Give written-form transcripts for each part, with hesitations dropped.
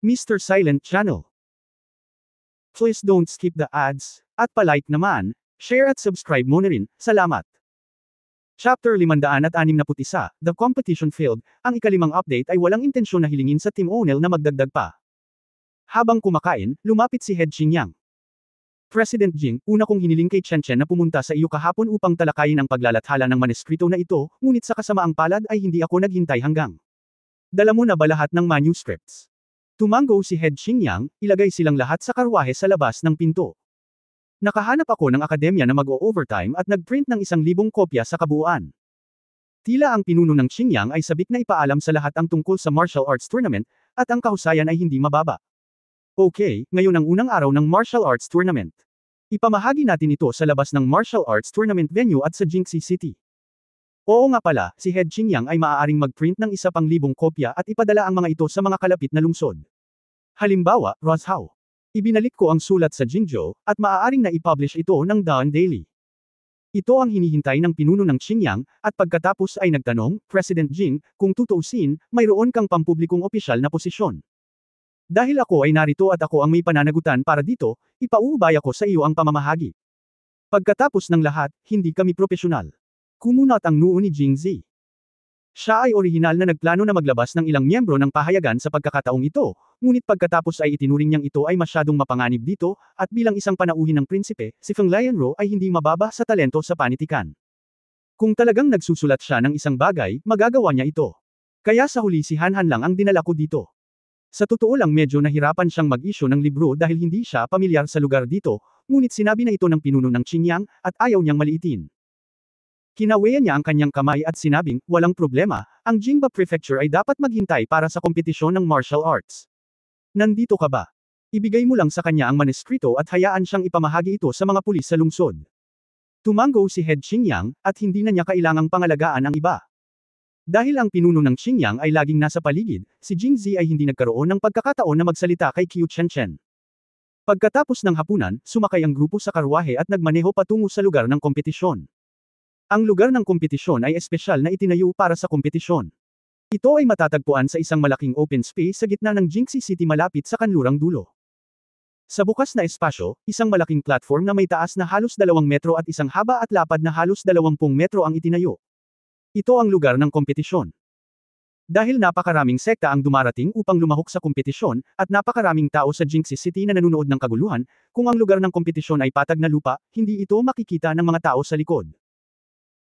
Mr. Silent Channel. Please don't skip the ads, at palike naman, share at subscribe mo na rin, salamat. Chapter 561, The Competition Failed, ang ikalimang update ay walang intensyon na hilingin sa Team O'Neill na magdagdag pa. Habang kumakain, lumapit si Head Xingyang. President Jing, una kong hiniling kay Chen Chen na pumunta sa iyo kahapon upang talakayin ang paglalathala ng maneskrito na ito, ngunit sa kasamaang palad ay hindi ako naghintay hanggang. Dala mo na ba lahat ng manuscripts? Tumango si Head Xingyang, ilagay silang lahat sa karwahe sa labas ng pinto. Nakahanap ako ng akademya na mag-o-overtime at nag-print ng 1,000 kopya sa kabuuan. Tila ang pinuno ng Xingyang ay sabik na ipaalam sa lahat ang tungkol sa martial arts tournament, at ang kahusayan ay hindi mababa. Okay, ngayon ang unang araw ng martial arts tournament. Ipamahagi natin ito sa labas ng martial arts tournament venue at sa Jingxi City. Oo nga pala, si Head Xingyang ay maaaring mag-print ng 1,000 kopya at ipadala ang mga ito sa mga kalapit na lungsod. Halimbawa, Rozhao. Ibinalik ko ang sulat sa Jingzhou, at maaaring na i-publish ito ng Dawn Daily. Ito ang hinihintay ng pinuno ng Xingyang, at pagkatapos ay nagtanong, President Jing, kung tutuusin, mayroon kang pampublikong opisyal na posisyon. Dahil ako ay narito at ako ang may pananagutan para dito, ipauubay ako sa iyo ang pamamahagi. Pagkatapos ng lahat, hindi kami propesyonal. Kumunat ang noo ni Jingzi. Siya ay orihinal na nagplano na maglabas ng ilang miyembro ng pahayagan sa pagkakataong ito, ngunit pagkatapos ay itinuring niyang ito ay masyadong mapanganib dito, at bilang isang panauhin ng prinsipe, si Feng Lianro ay hindi mababa sa talento sa panitikan. Kung talagang nagsusulat siya ng isang bagay, magagawa niya ito. Kaya sa huli si Han Han lang ang dinala ko dito. Sa totoo lang medyo nahirapan siyang mag-issue ng libro dahil hindi siya pamilyar sa lugar dito, ngunit sinabi na ito ng pinuno ng Xingyang, at ayaw niyang maliitin. Kinawean niya ang kanyang kamay at sinabing, walang problema, ang Jingba Prefecture ay dapat maghintay para sa kompetisyon ng martial arts. Nandito ka ba? Ibigay mo lang sa kanya ang maneskrito at hayaan siyang ipamahagi ito sa mga pulis sa lungsod. Tumango si Head Xingyang, at hindi na niya kailangang pangalagaan ang iba. Dahil ang pinuno ng Xingyang ay laging nasa paligid, si Jingzi ay hindi nagkaroon ng pagkakataon na magsalita kay Qiu Chen. Pagkatapos ng hapunan, sumakay ang grupo sa karwahe at nagmaneho patungo sa lugar ng kompetisyon. Ang lugar ng kompetisyon ay espesyal na itinayo para sa kompetisyon. Ito ay matatagpuan sa isang malaking open space sa gitna ng Jingxi City malapit sa kanlurang dulo. Sa bukas na espasyo, isang malaking platform na may taas na halos 2 metro at isang haba at lapad na halos 20 metro ang itinayo. Ito ang lugar ng kompetisyon. Dahil napakaraming sekta ang dumarating upang lumahok sa kompetisyon, at napakaraming tao sa Jingxi City na nanunood ng kaguluhan, kung ang lugar ng kompetisyon ay patag na lupa, hindi ito makikita ng mga tao sa likod.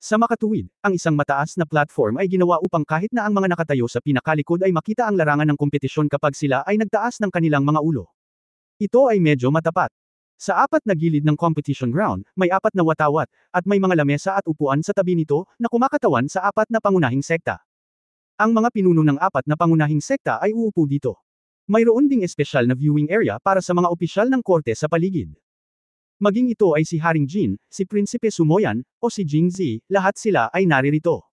Sa makatuwid, ang isang mataas na platform ay ginawa upang kahit na ang mga nakatayo sa pinakalikod ay makita ang larangan ng kompetisyon kapag sila ay nagtaas ng kanilang mga ulo. Ito ay medyo matapat. Sa 4 na gilid ng competition ground, may 4 na watawat, at may mga lamesa at upuan sa tabi nito, na kumakatawan sa 4 na pangunahing sekta. Ang mga pinuno ng 4 na pangunahing sekta ay uupo dito. Mayroon ding espesyal na viewing area para sa mga opisyal ng korte sa paligid. Maging ito ay si Haring Jin, si Prinsipe Sumoyan, o si Jingzi, lahat sila ay naririto.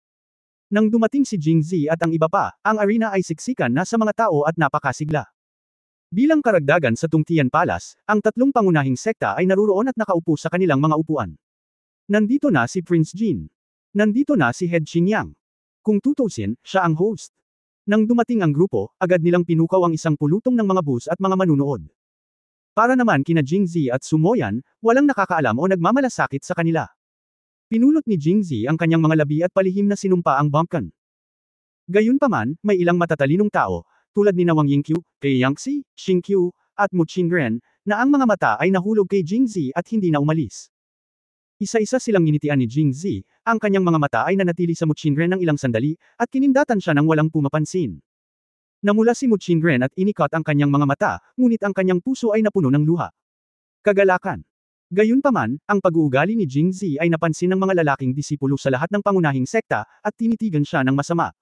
Nang dumating si Jingzi at ang iba pa, ang arena ay siksikan na sa mga tao at napakasigla. Bilang karagdagan sa Tungtian Palace, ang 3 pangunahing sekta ay naruroon at nakaupo sa kanilang mga upuan. Nandito na si Prince Jin. Nandito na si Head Xingyang. Kung tutusin, siya ang host. Nang dumating ang grupo, agad nilang pinukaw ang isang pulutong ng mga bus at mga manunood. Para naman kina Jingzi at Sumoyan, walang nakakaalam o nagmamalasakit sa kanila. Pinulot ni Jingzi ang kanyang mga labi at palihim na sinumpa ang bumpkan. Gayunpaman, may ilang matatalinong tao, tulad ni Wang Yingqiu, Pei Yangxi, Xingqiu, at Mu Qingren, na ang mga mata ay nahulog kay Jingzi at hindi na umalis. Isa-isa silang nginitian ni Jingzi, ang kanyang mga mata ay nanatili sa Mu Qingren ng ilang sandali, at kinindatan siya ng walang pumapansin. Namula si Mu Qingren at inikot ang kanyang mga mata, ngunit ang kanyang puso ay napuno ng luha. Kagalakan. Gayunpaman, ang pag-uugali ni Jingzi ay napansin ng mga lalaking disipulo sa lahat ng pangunahing sekta, at tinitigan siya ng masama.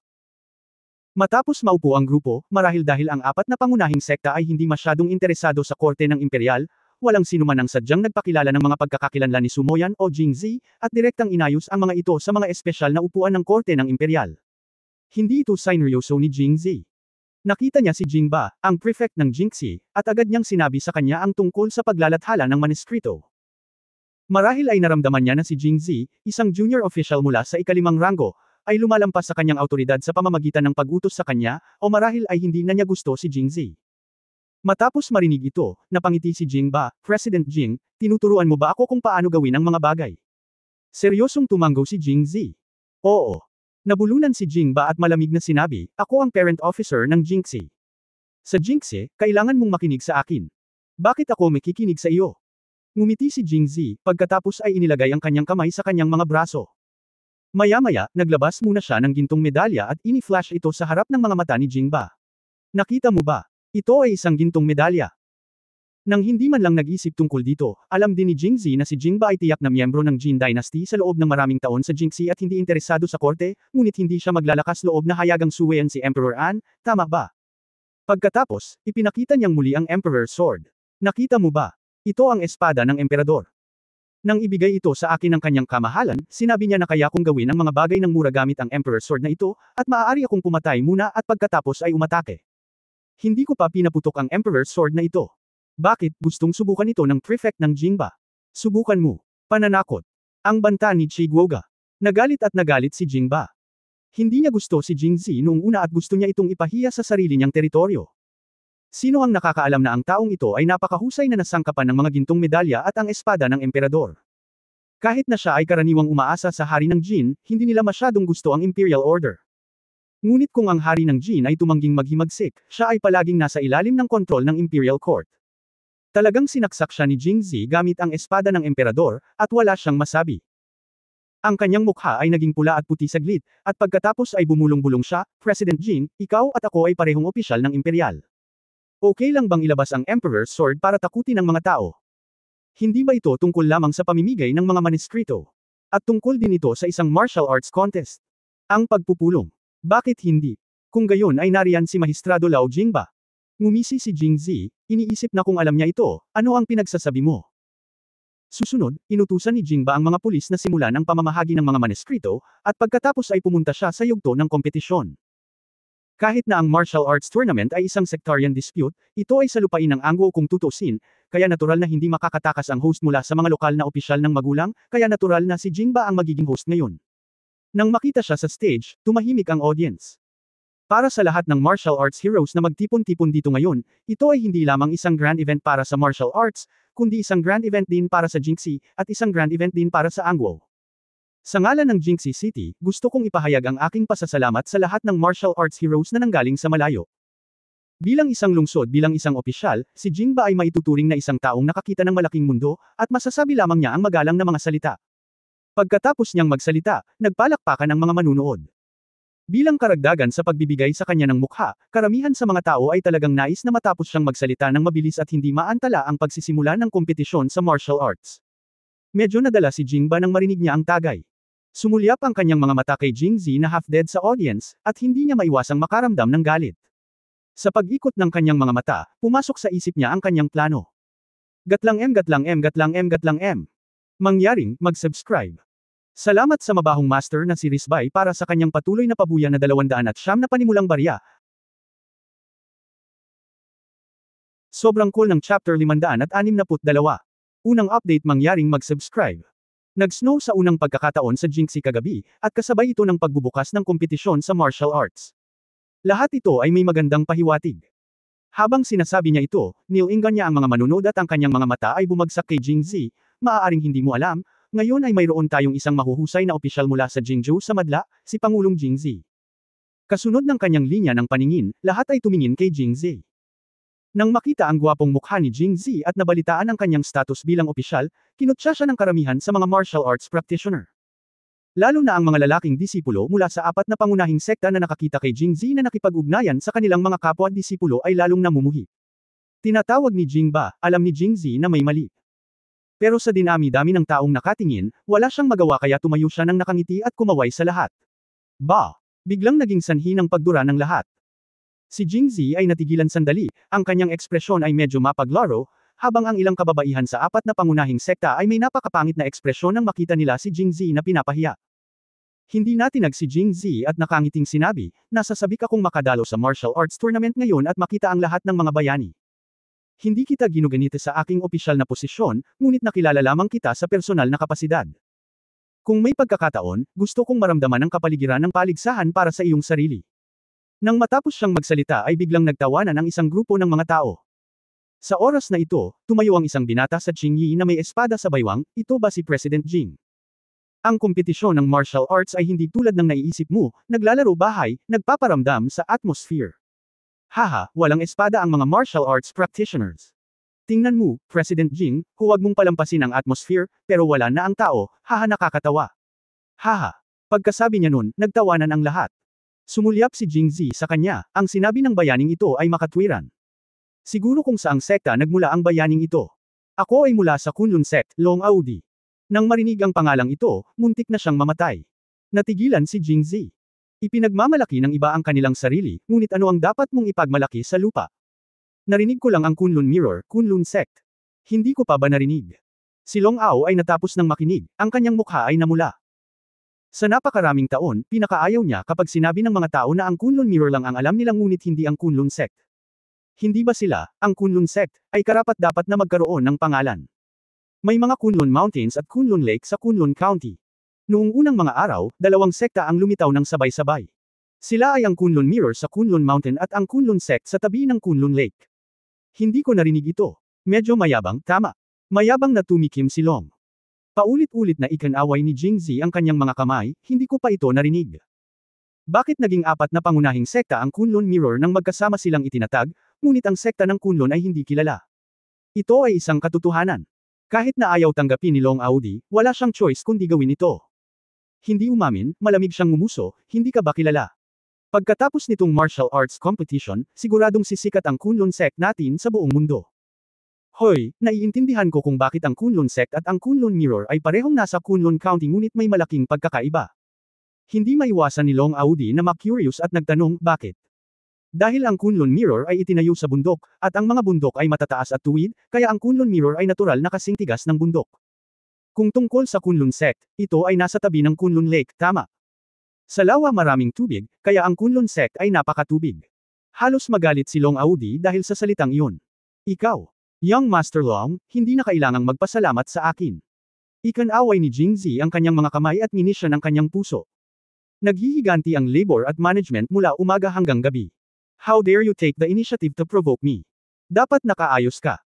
Matapos maupo ang grupo, marahil dahil ang 4 na pangunahing sekta ay hindi masyadong interesado sa korte ng imperial, walang sinuman ang sadyang nagpakilala ng mga pagkakakilanlan ni Sumoyan o Jingzi, at direktang inayos ang mga ito sa mga espesyal na upuan ng korte ng imperial. Hindi ito sineryoso ni Jingzi. Nakita niya si Jingba, ang prefect ng Jingxi, at agad niyang sinabi sa kanya ang tungkol sa paglalathala ng maneskrito. Marahil ay naramdaman niya na si Jingzi, isang junior official mula sa ika-5 ranggo, ay lumalampas sa kanyang awtoridad sa pamamagitan ng pag-utos sa kanya, o marahil ay hindi na niya gusto si Jingzi. Matapos marinig ito, napangiti si Jingba, President Jing, tinuturuan mo ba ako kung paano gawin ang mga bagay? Seryosong tumanggo si Jingzi. Oo. Nabulunan si Jingba at malamig na sinabi, ako ang parent officer ng Jingxi. Sa Jingxi, kailangan mong makinig sa akin. Bakit ako makikinig sa iyo? Ngumiti si Jingzi, pagkatapos ay inilagay ang kanyang kamay sa kanyang mga braso. Maya-maya, naglabas muna siya ng gintong medalya at ini-flash ito sa harap ng mga mata ni Jingba. Nakita mo ba? Ito ay isang gintong medalya. Nang hindi man lang nag-isip tungkol dito, alam din ni Jingzi na si Jingba ay tiyak na miyembro ng Jin Dynasty sa loob ng maraming taon sa Jingxi at hindi interesado sa korte, ngunit hindi siya maglalakas loob na hayagang suwayan si Emperor An, tama ba? Pagkatapos, ipinakita niyang muli ang Emperor's Sword. Nakita mo ba? Ito ang espada ng emperador. Nang ibigay ito sa akin ng kanyang kamahalan, sinabi niya na kaya kong gawin ang mga bagay ng mura gamit ang Emperor's Sword na ito, at maaari akong pumatay muna at pagkatapos ay umatake. Hindi ko pa pinaputok ang Emperor's Sword na ito. Bakit gustong subukan ito ng prefect ng Jingba? Subukan mo. Pananakot. Ang banta ni Chiguoga. Nagalit si Jingba. Hindi niya gusto si Jingzi noong una at gusto niya itong ipahiya sa sarili niyang teritoryo. Sino ang nakakaalam na ang taong ito ay napakahusay na nasangkapan ng mga gintong medalya at ang espada ng emperador? Kahit na siya ay karaniwang umaasa sa hari ng Jin, hindi nila masyadong gusto ang Imperial Order. Ngunit kung ang hari ng Jin ay tumangging maghimagsik, siya ay palaging nasa ilalim ng kontrol ng Imperial Court. Talagang sinaksak siya ni Jingzi gamit ang espada ng emperador, at wala siyang masabi. Ang kanyang mukha ay naging pula at puti saglit, at pagkatapos ay bumulong-bulong siya, President Jing, ikaw at ako ay parehong opisyal ng imperial. Okay lang bang ilabas ang Emperor's Sword para takutin ang mga tao? Hindi ba ito tungkol lamang sa pamimigay ng mga maniskrito? At tungkol din ito sa isang martial arts contest? Ang pagpupulong. Bakit hindi? Kung gayon ay nariyan si Magistrado Lao Jingba. Ngumisi si Jingzi, iniisip na kung alam niya ito, ano ang pinagsasabi mo? Susunod, inutusan ni Jingba ang mga pulis na simulan ang pamamahagi ng mga maniskrito, at pagkatapos ay pumunta siya sa yugto ng kompetisyon. Kahit na ang martial arts tournament ay isang sectarian dispute, ito ay salupain ng Angguo kung tutusin, kaya natural na hindi makakatakas ang host mula sa mga lokal na opisyal ng magulang, kaya natural na si Jingba ang magiging host ngayon. Nang makita siya sa stage, tumahimik ang audience. Para sa lahat ng martial arts heroes na magtipon-tipon dito ngayon, ito ay hindi lamang isang grand event para sa martial arts, kundi isang grand event din para sa Jingxi, at isang grand event din para sa Angguo. Sa ngalan ng Jingxi City, gusto kong ipahayag ang aking pasasalamat sa lahat ng martial arts heroes na nanggaling sa malayo. Bilang isang lungsod bilang isang opisyal, si Jingba ay maituturing na isang taong nakakita ng malaking mundo, at masasabi lamang niya ang magalang na mga salita. Pagkatapos niyang magsalita, nagpalakpakan ang mga manunood. Bilang karagdagan sa pagbibigay sa kanya ng mukha, karamihan sa mga tao ay talagang nais na matapos siyang magsalita ng mabilis at hindi maantala ang pagsisimula ng kompetisyon sa martial arts. Medyo nadala si Jingba nang marinig niya ang tagay. Sumulyap ang kanyang mga mata kay Jingzi na half-dead sa audience, at hindi niya maiwasang makaramdam ng galit. Sa pag-ikot ng kanyang mga mata, pumasok sa isip niya ang kanyang plano. Gatlang M. Mangyaring, mag-subscribe. Salamat sa mabahong master na si Risbay para sa kanyang patuloy na pabuya na 209 na panimulang barya. Sobrang cool ng chapter 562. Unang update mangyaring mag-subscribe. Nag-snow sa unang pagkakataon sa Jingxi kagabi, at kasabay ito ng pagbubukas ng kompetisyon sa martial arts. Lahat ito ay may magandang pahiwatig. Habang sinasabi niya ito, nilingan niya ang mga manunod at ang kanyang mga mata ay bumagsak kay Jingzi. Maaaring hindi mo alam, ngayon ay mayroon tayong isang mahuhusay na opisyal mula sa Jingzhou sa Madla, si Pangulong Jingzi. Kasunod ng kanyang linya ng paningin, lahat ay tumingin kay Jingzi. Nang makita ang gwapong mukha ni Jingzi at nabalitaan ang kanyang status bilang opisyal, kinutya siya ng karamihan sa mga martial arts practitioner. Lalo na ang mga lalaking disipulo mula sa 4 na pangunahing sekta na nakakita kay Jingzi na nakipag-ugnayan sa kanilang mga kapwa-disipulo ay lalong namumuhi. Tinatawag ni Jingba, alam ni Jingzi na may mali. Pero sa dinami-dami ng taong nakatingin, wala siyang magawa kaya tumayo siya ng nakangiti at kumaway sa lahat. Biglang naging sanhi ng pagdura ng lahat. Si Jingzi ay natigilan sandali, ang kanyang ekspresyon ay medyo mapaglaro, habang ang ilang kababaihan sa 4 na pangunahing sekta ay may napakapangit na ekspresyon nang makita nila si Jingzi na pinapahiya. Hindi natinag si Jingzi at nakangiting sinabi, nasasabik akong makadalo sa martial arts tournament ngayon at makita ang lahat ng mga bayani. Hindi kita ginuganito sa aking opisyal na posisyon, ngunit nakilala lamang kita sa personal na kapasidad. Kung may pagkakataon, gusto kong maramdaman ang kapaligiran ng paligsahan para sa iyong sarili. Nang matapos siyang magsalita ay biglang nagtawanan ang isang grupo ng mga tao. Sa oras na ito, tumayo ang isang binata sa Qingyi na may espada sa baywang, ito ba si President Jing? Ang kompetisyon ng martial arts ay hindi tulad ng naiisip mo, naglalaro bahay, nagpaparamdam sa atmosphere. Haha, walang espada ang mga martial arts practitioners. Tingnan mo, President Jing, huwag mong palampasin ang atmosphere, pero wala na ang tao, haha nakakatawa. Haha. Pagkasabi niya nun, nagtawanan ang lahat. Sumulyap si Jingzi sa kanya, ang sinabi ng bayaning ito ay makatwiran. Siguro kung saang sekta nagmula ang bayaning ito. Ako ay mula sa Kunlun sect, Long Audi. Nang marinig ang pangalang ito, muntik na siyang mamatay. Natigilan si Jingzi. Ipinagmamalaki ng iba ang kanilang sarili, ngunit ano ang dapat mong ipagmalaki sa lupa? Narinig ko lang ang Kunlun Mirror, Kunlun sect. Hindi ko pa ba narinig? Si Long Ao ay natapos ng makinig, ang kanyang mukha ay namula. Sa napakaraming taon, pinakaayaw niya kapag sinabi ng mga tao na ang Kunlun Mirror lang ang alam nilang ngunit hindi ang Kunlun sect. Hindi ba sila, ang Kunlun sect, ay karapat-dapat na magkaroon ng pangalan? May mga Kunlun Mountains at Kunlun Lake sa Kunlun County. Noong unang mga araw, dalawang sekta ang lumitaw ng sabay-sabay. Sila ay ang Kunlun Mirror sa Kunlun Mountain at ang Kunlun sect sa tabi ng Kunlun Lake. Hindi ko narinig ito. Medyo mayabang, tama. Mayabang na tumikim si Long. Paulit-ulit na ikanaway ni Jingzi ang kanyang mga kamay, hindi ko pa ito narinig. Bakit naging apat na pangunahing sekta ang Kunlun Mirror nang magkasama silang itinatag, ngunit ang sekta ng Kunlun ay hindi kilala? Ito ay isang katotohanan. Kahit na ayaw tanggapin ni Long Audi, wala siyang choice kundi gawin ito. Hindi umamin, malamig siyang ngumuso, hindi ka ba kilala? Pagkatapos nitong martial arts competition, siguradong sisikat ang Kunlun sect natin sa buong mundo. Hoy, naiintindihan ko kung bakit ang Kunlun sect at ang Kunlun Mirror ay parehong nasa Kunlun County ngunit may malaking pagkakaiba. Hindi maiwasan ni Long Audi na ma-curious at nagtanong, bakit? Dahil ang Kunlun Mirror ay itinayo sa bundok, at ang mga bundok ay matataas at tuwid, kaya ang Kunlun Mirror ay natural na kasing tigas ng bundok. Kung tungkol sa Kunlun sect, ito ay nasa tabi ng Kunlun Lake, tama. Sa lawa maraming tubig, kaya ang Kunlun sect ay napakatubig. Halos magalit si Long Audi dahil sa salitang iyon. Ikaw, Young Master Long, hindi na kailangang magpasalamat sa akin. Ikanaway ni Jingzi ang kanyang mga kamay at nginis siya ng kanyang puso. Naghihiganti ang labor at management mula umaga hanggang gabi. How dare you take the initiative to provoke me? Dapat nakaayos ka.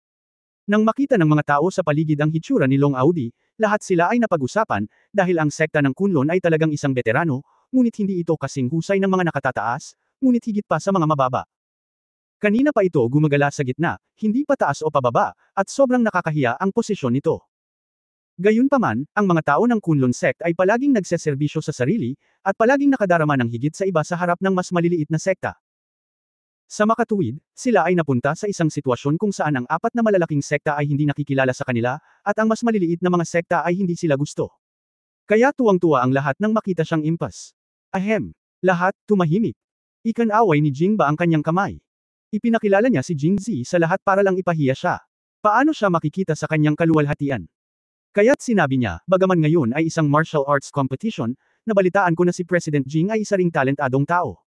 Nang makita ng mga tao sa paligid ang hitsura ni Long Audi, lahat sila ay napag-usapan, dahil ang sekta ng Kunlun ay talagang isang veterano, ngunit hindi ito kasing husay ng mga nakatataas, ngunit higit pa sa mga mababa. Kanina pa ito gumagala sa gitna, hindi pa taas o pababa, at sobrang nakakahiya ang posisyon nito. Gayunpaman, ang mga tao ng Kunlun sect ay palaging nagseserbisyo sa sarili, at palaging nakadarama ng higit sa iba sa harap ng mas maliliit na sekta. Sa makatuwid, sila ay napunta sa isang sitwasyon kung saan ang apat na malalaking sekta ay hindi nakikilala sa kanila, at ang mas maliliit na mga sekta ay hindi sila gusto. Kaya tuwang-tuwa ang lahat nang makita siyang impas. Ahem. Lahat, tumahimik. Ikanaway ni Jingba ang kanyang kamay. Ipinakilala niya si Jingzi sa lahat para lang ipahiya siya. Paano siya makikita sa kanyang kaluwalhatian? Kaya't sinabi niya, bagaman ngayon ay isang martial arts competition, nabalitaan ko na si President Jing ay isa ring talentadong tao.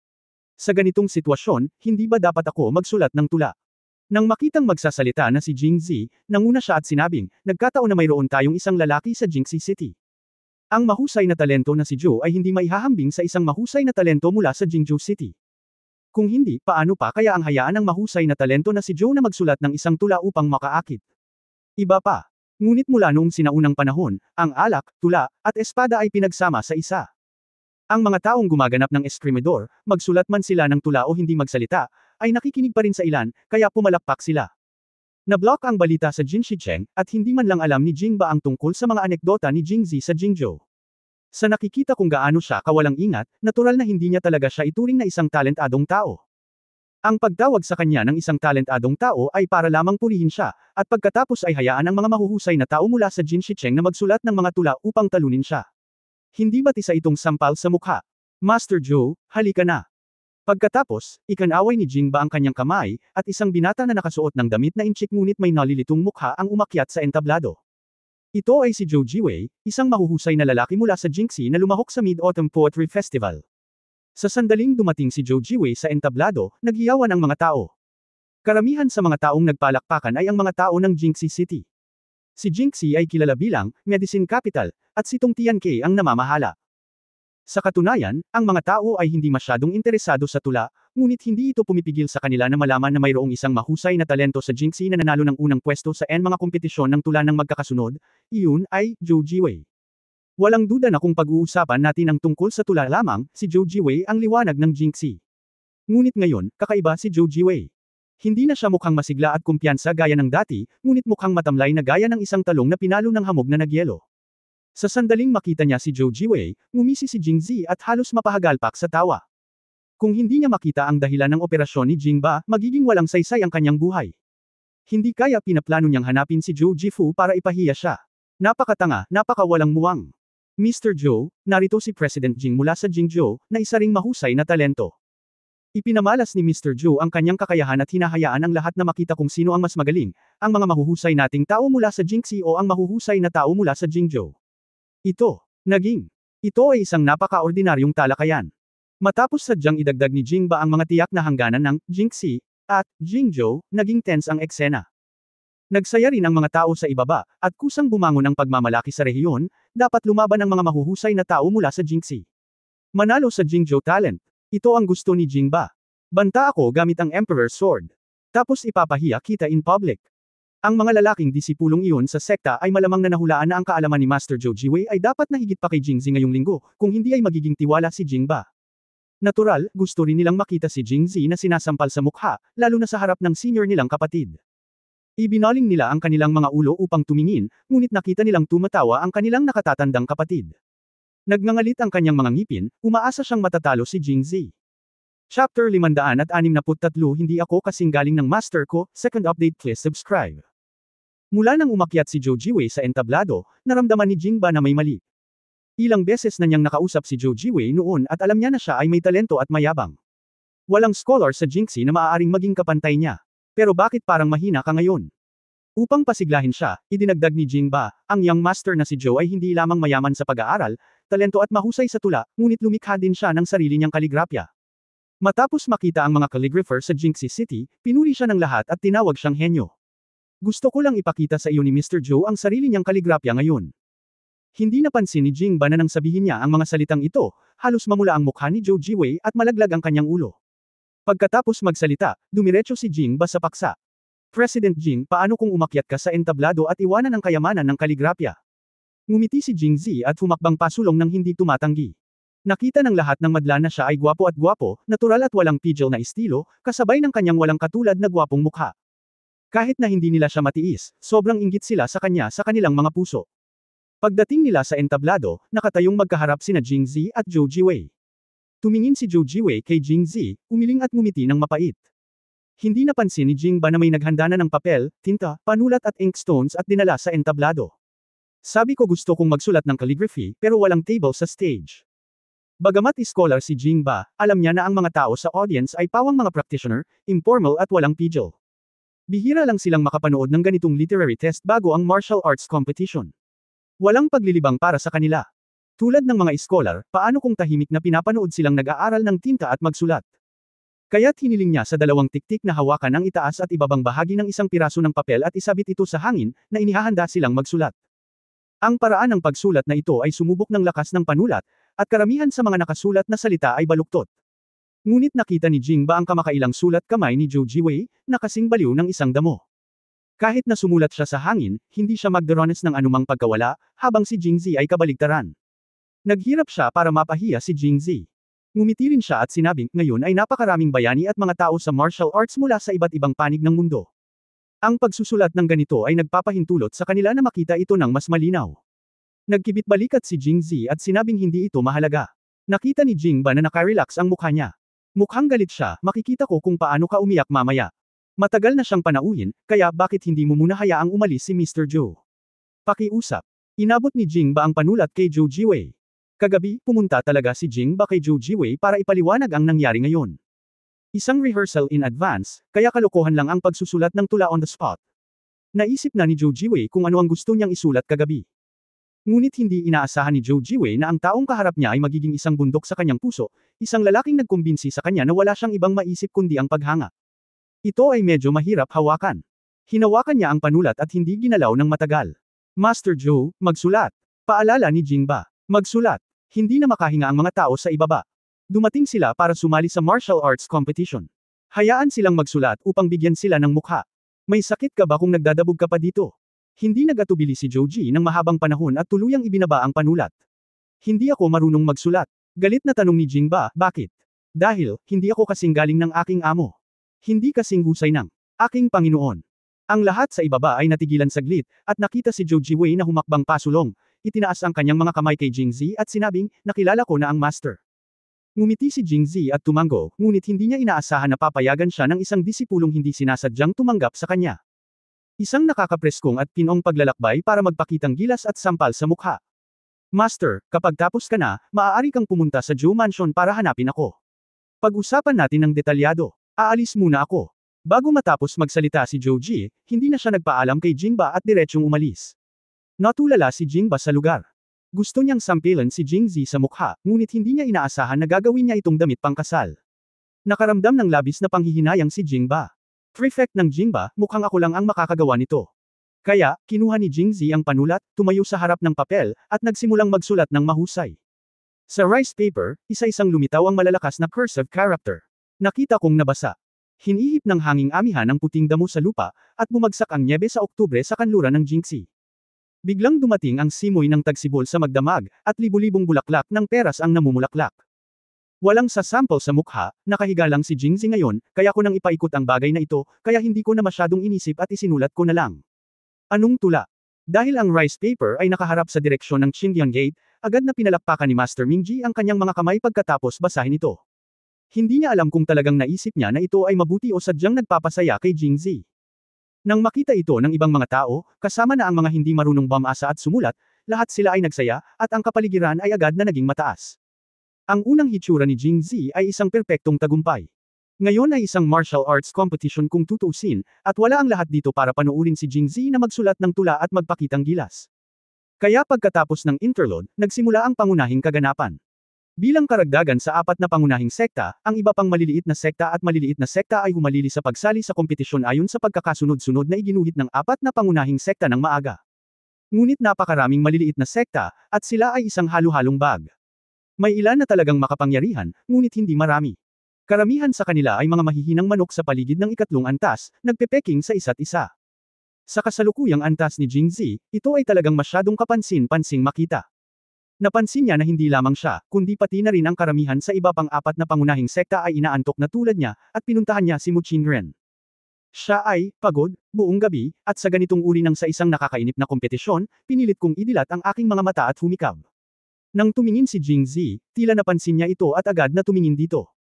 Sa ganitong sitwasyon, hindi ba dapat ako magsulat ng tula? Nang makitang magsasalita na si Jingzi, nanguna siya at sinabing, nagkataon na mayroon tayong isang lalaki sa Jingxi City. Ang mahusay na talento na si Zhou ay hindi maihahambing sa isang mahusay na talento mula sa Jingzhou City. Kung hindi, paano pa kaya ang hayaan ng mahusay na talento na si Zhou na magsulat ng isang tula upang makaakit? Iba pa. Ngunit mula noong sinaunang panahon, ang alak, tula, at espada ay pinagsama sa isa. Ang mga taong gumaganap ng eskrimedor, magsulat man sila ng tula o hindi magsalita, ay nakikinig pa rin sa ilan, kaya pumalakpak sila. Nablock ang balita sa Jinshicheng, at hindi man lang alam ni Jingba ang tungkol sa mga anekdota ni Jingzi sa Jingzhou. Sa nakikita kung gaano siya kawalang ingat, natural na hindi niya talaga siya ituring na isang talentadong tao. Ang pagtawag sa kanya ng isang talentadong tao ay para lamang purihin siya, at pagkatapos ay hayaan ang mga mahuhusay na tao mula sa Jinshicheng na magsulat ng mga tula upang talunin siya. Hindi ba't isa itong sampal sa mukha? Master Zhou, halika na. Pagkatapos, ikanaway ni Jingba ang kanyang kamay, at isang binata na nakasuot ng damit na inchik ngunit may nalilitong mukha ang umakyat sa entablado. Ito ay si Zhou Jiwei, isang mahuhusay na lalaki mula sa Jingxi na lumahok sa Mid-Autumn Poetry Festival. Sa sandaling dumating si Zhou Jiwei sa entablado, naghiyawan ang mga tao. Karamihan sa mga taong nagpalakpakan ay ang mga tao ng Jingxi City. Si Jingxi ay kilala bilang Medicine Capital, at si Tong Tiankei ang namamahala. Sa katunayan, ang mga tao ay hindi masyadong interesado sa tula, ngunit hindi ito pumipigil sa kanila na malaman na mayroong isang mahusay na talento sa Jingxi na nanalo ng unang pwesto sa mga kompetisyon ng tula ng magkakasunod, iyon ay Zhou Jiwei. Walang duda na kung pag-uusapan natin ang tungkol sa tula lamang, si Zhou Jiwei ang liwanag ng Jingxi. Ngunit ngayon, kakaiba si Zhou Jiwei. Hindi na siya mukhang masigla at kumpiyansa gaya ng dati, ngunit mukhang matamlay na gaya ng isang talong na pinalo ng hamog na nagyelo. Sa sandaling makita niya si Zhou Jiwei, ngumisi si Jingzi at halos mapahagalpak sa tawa. Kung hindi niya makita ang dahilan ng operasyon ni Jingba, magiging walang saysay ang kanyang buhay. Hindi kaya pinaplano niyang hanapin si Zhou Jifu para ipahiya siya. Napakatanga, napakawalang muwang. Mr. Zhou, narito si President Jing mula sa Jingzhou, na isa ring mahusay na talento. Ipinamalas ni Mr. Zhou ang kanyang kakayahan at hinahayaan ang lahat na makita kung sino ang mas magaling, ang mga mahuhusay nating tao mula sa Jingxi o ang mahuhusay na tao mula sa Jingzhou. Ito ay isang napaka-ordinaryong talakayan. Matapos sadyang idagdag ni Jingba ang mga tiyak na hangganan ng Jingxi at Jingzhou, naging tense ang eksena. Nagsaya rin ang mga tao sa ibaba, at kusang bumangon ang pagmamalaki sa rehiyon, dapat lumaban ang mga mahuhusay na tao mula sa Jingxi. Manalo sa Jingzhou talent. Ito ang gusto ni Jingba. Banta ako gamit ang Emperor's Sword. Tapos ipapahiya kita in public. Ang mga lalaking disipulong iyon sa sekta ay malamang na nahulaan na ang kaalaman ni Master Zhou Jiwei ay dapat na higit pa kay Jingzi ngayong linggo, kung hindi ay magiging tiwala si Jingba. Natural, gusto rin nilang makita si Jingzi na sinasampal sa mukha, lalo na sa harap ng senior nilang kapatid. Ibinaling nila ang kanilang mga ulo upang tumingin, ngunit nakita nilang tumatawa ang kanilang nakatatandang kapatid. Nagngangalit ang kanyang mga ngipin, umaasa siyang matatalo si Jingzi. Chapter 563 Hindi ako kasing galing ng master ko, second update please subscribe. Mula nang umakyat si Zhou Jiwei sa entablado, naramdaman ni Jingba na may mali. Ilang beses na niyang nakausap si Zhou Jiwei noon at alam niya na siya ay may talento at mayabang. Walang scholar sa Jingxi na maaaring maging kapantay niya. Pero bakit parang mahina ka ngayon? Upang pasiglahin siya, idinagdag ni Jingba, ang young master na si Zhou ay hindi lamang mayaman sa pag-aaral, talento at mahusay sa tula, ngunit lumikha din siya ng sarili niyang kaligrapya. Matapos makita ang mga calligrapher sa Jingxi City, pinuri siya ng lahat at tinawag siyang henyo. Gusto ko lang ipakita sa iyo ni Mr. Zhou ang sarili niyang kaligrapya ngayon. Hindi napansin ni Jingba na nang sabihin niya ang mga salitang ito, halos mamula ang mukha ni Zhou Jiwei at malaglag ang kanyang ulo. Pagkatapos magsalita, dumiretso si Jingba sa paksa. President Jing, paano kung umakyat ka sa entablado at iwanan ang kayamanan ng kaligrapya? Ngumiti si Jingzi at humakbang pasulong nang hindi tumatanggi. Nakita ng lahat ng madla na siya ay gwapo at gwapo, natural at walang pidgel na estilo, kasabay ng kanyang walang katulad na gwapong mukha. Kahit na hindi nila siya matiis, sobrang inggit sila sa kanya sa kanilang mga puso. Pagdating nila sa entablado, nakatayong magkaharap sina Jingzi at Zhou Jiwei. Tumingin si Zhou Jiwei kay Jingzi, umiling at ngumiti ng mapait. Hindi napansin ni Jingba na may naghanda na ng papel, tinta, panulat at inkstones at dinala sa entablado. Sabi ko gusto kong magsulat ng calligraphy, pero walang table sa stage. Bagamat scholar si Jingba, alam niya na ang mga tao sa audience ay pawang mga practitioner, informal at walang pidgel. Bihira lang silang makapanood ng ganitong literary test bago ang martial arts competition. Walang paglilibang para sa kanila. Tulad ng mga scholar, paano kung tahimik na pinapanood silang nag-aaral ng tinta at magsulat? Kaya't hiniling niya sa dalawang tiktik na hawakan ang itaas at ibabang bahagi ng isang piraso ng papel at isabit ito sa hangin, na inihahanda silang magsulat. Ang paraan ng pagsulat na ito ay sumubok ng lakas ng panulat, at karamihan sa mga nakasulat na salita ay baluktot. Ngunit nakita ni Jingba ang kamakailang sulat kamay ni Zhou Jiwei, na kasing baliw ng isang damo. Kahit na sumulat siya sa hangin, hindi siya magdaranas ng anumang pagkawala, habang si Jingzi ay kabaligtaran. Naghirap siya para mapahiya si Jingzi. Ngumiti rin siya at sinabing, ngayon ay napakaraming bayani at mga tao sa martial arts mula sa iba't ibang panig ng mundo. Ang pagsusulat ng ganito ay nagpapahintulot sa kanila na makita ito ng mas malinaw. Nagkibit balikat si Jingzi at sinabing hindi ito mahalaga. Nakita ni Jingba na nakarelax ang mukha niya. Mukhang galit siya, makikita ko kung paano ka umiyak mamaya. Matagal na siyang panauhin, kaya bakit hindi mo muna hayaang umalis si Mr. Zhou? Pakiusap. Inabot ni Jingba ang panulat kay Zhou Jiwei. Kagabi, pumunta talaga si Jingba kay Zhou Jiwei para ipaliwanag ang nangyari ngayon. Isang rehearsal in advance, kaya kalokohan lang ang pagsusulat ng tula on the spot. Naisip na ni Zhou Jiwei kung ano ang gusto niyang isulat kagabi. Ngunit hindi inaasahan ni Zhou Jiwei na ang taong kaharap niya ay magiging isang bundok sa kanyang puso, isang lalaking nagkumbinsi sa kanya na wala siyang ibang maisip kundi ang paghanga. Ito ay medyo mahirap hawakan. Hinawakan niya ang panulat at hindi ginalaw ng matagal. Master Zhou, magsulat. Paalala ni Jingba. Magsulat. Hindi na makahinga ang mga tao sa ibaba. Dumating sila para sumali sa martial arts competition. Hayaan silang magsulat upang bigyan sila ng mukha. May sakit ka ba kung nagdadabog ka pa dito? Hindi nag-atubili si Joji ng mahabang panahon at tuluyang ibinaba ang panulat. Hindi ako marunong magsulat. Galit na tanong ni Jingba, bakit? Dahil, hindi ako kasing galing ng aking amo. Hindi kasing husay ng aking Panginoon. Ang lahat sa ibaba ay natigilan saglit, at nakita si Joji Wei na humakbang pasulong. Itinaas ang kanyang mga kamay kay Jingzi at sinabing, nakilala ko na ang master. Ngumiti si Jingzi at tumango, ngunit hindi niya inaasahan na papayagan siya ng isang disipulong hindi sinasadyang tumanggap sa kanya. Isang nakakapreskong at pinong paglalakbay para magpakitang gilas at sampal sa mukha. Master, kapag tapos ka na, maaari kang pumunta sa Joe Mansion para hanapin ako. Pag-usapan natin ng detalyado. Aalis muna ako. Bago matapos magsalita si Joji, hindi na siya nagpaalam kay Jingba at diretsyong umalis. Natulala si Jingba sa lugar. Gusto niyang sampilan si Jingzi sa mukha, ngunit hindi niya inaasahan na gagawin niya itong damit pangkasal. Nakaramdam ng labis na panghihinayang si Jingba. Prefect ng Jingba, mukhang ako lang ang makakagawa nito. Kaya, kinuha ni Jingzi ang panulat, tumayo sa harap ng papel, at nagsimulang magsulat ng mahusay. Sa rice paper, isa-isang lumitaw ang malalakas na cursive character. Nakita kong nabasa. Hinihip ng hanging amihan ang puting damo sa lupa, at bumagsak ang nyebe sa Oktubre sa kanluran ng Jingxi. Biglang dumating ang simoy ng tagsibol sa magdamag, at libu-libong bulaklak ng peras ang namumulaklak. Walang sasample sa mukha, nakahiga lang si Jingzi ngayon, kaya ko nang ipaikot ang bagay na ito, kaya hindi ko na masyadong inisip at isinulat ko na lang. Anong tula? Dahil ang rice paper ay nakaharap sa direksyon ng Qingyang Gate, agad na pinalakpakan ni Master Mingji ang kanyang mga kamay pagkatapos basahin ito. Hindi niya alam kung talagang naisip niya na ito ay mabuti o sadyang nagpapasaya kay Jingzi. Nang makita ito ng ibang mga tao, kasama na ang mga hindi marunong bumasa at sumulat, lahat sila ay nagsaya, at ang kapaligiran ay agad na naging mataas. Ang unang hitsura ni Jingzi ay isang perpektong tagumpay. Ngayon ay isang martial arts competition kung tutuusin, at wala ang lahat dito para panoorin si Jingzi na magsulat ng tula at magpakitang gilas. Kaya pagkatapos ng interlude, nagsimula ang pangunahing kaganapan. Bilang karagdagan sa apat na pangunahing sekta, ang iba pang maliliit na sekta at maliliit na sekta ay humalili sa pagsali sa kompetisyon ayon sa pagkakasunod-sunod na iginuhit ng apat na pangunahing sekta ng maaga. Ngunit napakaraming maliliit na sekta, at sila ay isang halo-halong bag. May ilan na talagang makapangyarihan, ngunit hindi marami. Karamihan sa kanila ay mga mahihinang manok sa paligid ng ikatlong antas, nagpepeking sa isa't isa. Sa kasalukuyang antas ni Jingzi, ito ay talagang masyadong kapansin-pansing makita. Napansin niya na hindi lamang siya, kundi pati na rin ang karamihan sa iba pang apat na pangunahing sekta ay inaantok na tulad niya, at pinuntahan niya si Mu Qingren. Siya ay, pagod, buong gabi, at sa ganitong uri ng sa isang nakakainip na kompetisyon, pinilit kong idilat ang aking mga mata at humikab. Nang tumingin si Jingzi, tila napansin niya ito at agad na tumingin dito.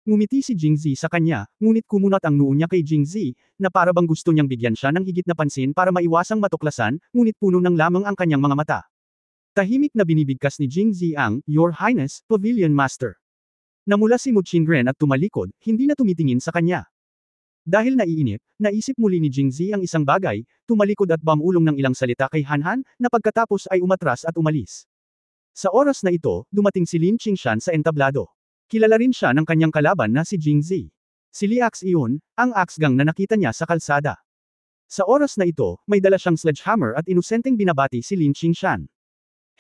Ngumiti si Jingzi sa kanya, ngunit kumunat ang noo niya kay Jingzi, na para bang gusto niyang bigyan siya ng higit na pansin para maiwasang matuklasan, ngunit puno ng lamang ang kanyang mga mata. Tahimik na binibigkas ni Jingzi ang, Your Highness, Pavilion Master. Namula si Mu Qingren at tumalikod, hindi na tumitingin sa kanya. Dahil naiinip, naisip muli ni Jingzi ang isang bagay, tumalikod at bamulong ng ilang salita kay Han, na pagkatapos ay umatras at umalis. Sa oras na ito, dumating si Lin Qingshan sa entablado. Kilala rin siya ng kanyang kalaban na si Jingzi. Si Li Axe iyon, ang axe gang na nakita niya sa kalsada. Sa oras na ito, may dala siyang sledgehammer at inosenteng binabati si Lin Qingshan.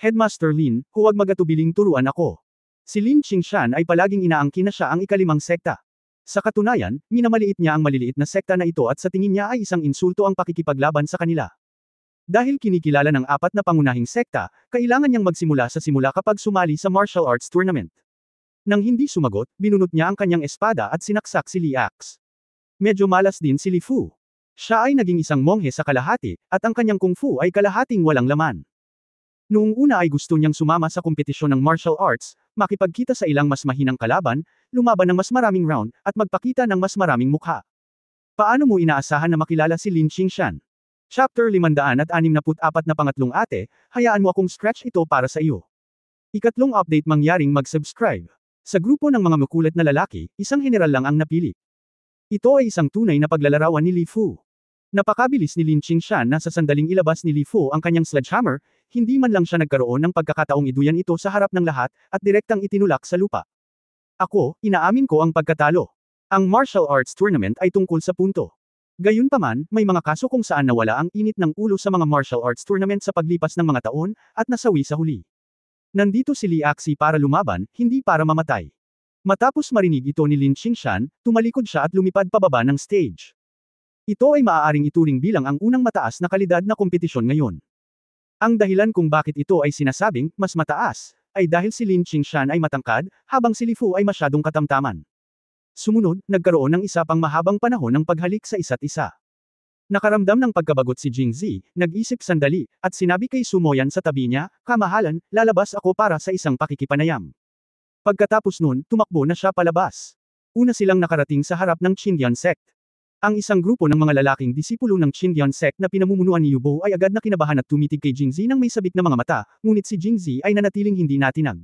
Headmaster Lin, huwag magatubiling turuan ako. Si Lin Qingshan ay palaging inaangkin na siya ang ikalimang sekta. Sa katunayan, minamaliit niya ang maliliit na sekta na ito at sa tingin niya ay isang insulto ang pakikipaglaban sa kanila. Dahil kinikilala ng apat na pangunahing sekta, kailangan niyang magsimula sa simula kapag sumali sa martial arts tournament. Nang hindi sumagot, binunot niya ang kanyang espada at sinaksak si Li Axe. Medyo malas din si Li Fu. Siya ay naging isang monghe sa kalahati, at ang kanyang kung fu ay kalahating walang laman. Noong una ay gusto niyang sumama sa kompetisyon ng martial arts, makipagkita sa ilang mas mahinang kalaban, lumaban ng mas maraming round, at magpakita ng mas maraming mukha. Paano mo inaasahan na makilala si Lin Qingshan? Chapter 564 na pangatlong ate, hayaan mo akong scratch ito para sa iyo. Ikatlong update mangyaring mag-subscribe. Sa grupo ng mga makulit na lalaki, isang general lang ang napili. Ito ay isang tunay na paglalarawan ni Li Fu. Napakabilis ni Lin Qingshan na sa sandaling ilabas ni Li Fu ang kanyang sledgehammer, hindi man lang siya nagkaroon ng pagkakataong iduyan ito sa harap ng lahat, at direktang itinulak sa lupa. Ako, inaamin ko ang pagkatalo. Ang martial arts tournament ay tungkol sa punto. Gayunpaman, may mga kaso kung saan nawala ang init ng ulo sa mga martial arts tournament sa paglipas ng mga taon, at nasawi sa huli. Nandito si Li Axe para lumaban, hindi para mamatay. Matapos marinig ito ni Lin Qingshan, tumalikod siya at lumipad pababa ng stage. Ito ay maaaring ituring bilang ang unang mataas na kalidad na kompetisyon ngayon. Ang dahilan kung bakit ito ay sinasabing mas mataas, ay dahil si Lin Qingshan ay matangkad, habang si Li Fu ay masyadong katamtaman. Sumunod, nagkaroon ng isa pang mahabang panahon ng paghalik sa isa't isa. Nakaramdam ng pagkabagot si Jing Zi, nag-isip sandali, at sinabi kay Sumoyan sa tabi niya, "Kamahalan, lalabas ako para sa isang pakikipanayam." Pagkatapos nun, tumakbo na siya palabas. Una silang nakarating sa harap ng Qindian sect. Ang isang grupo ng mga lalaking disipulo ng Qindian sect na pinamumunuan ni Yubo ay agad na kinabahan at tumitig kay Jingzi nang may sabik na mga mata, ngunit si Jingzi ay nanatiling hindi natinag.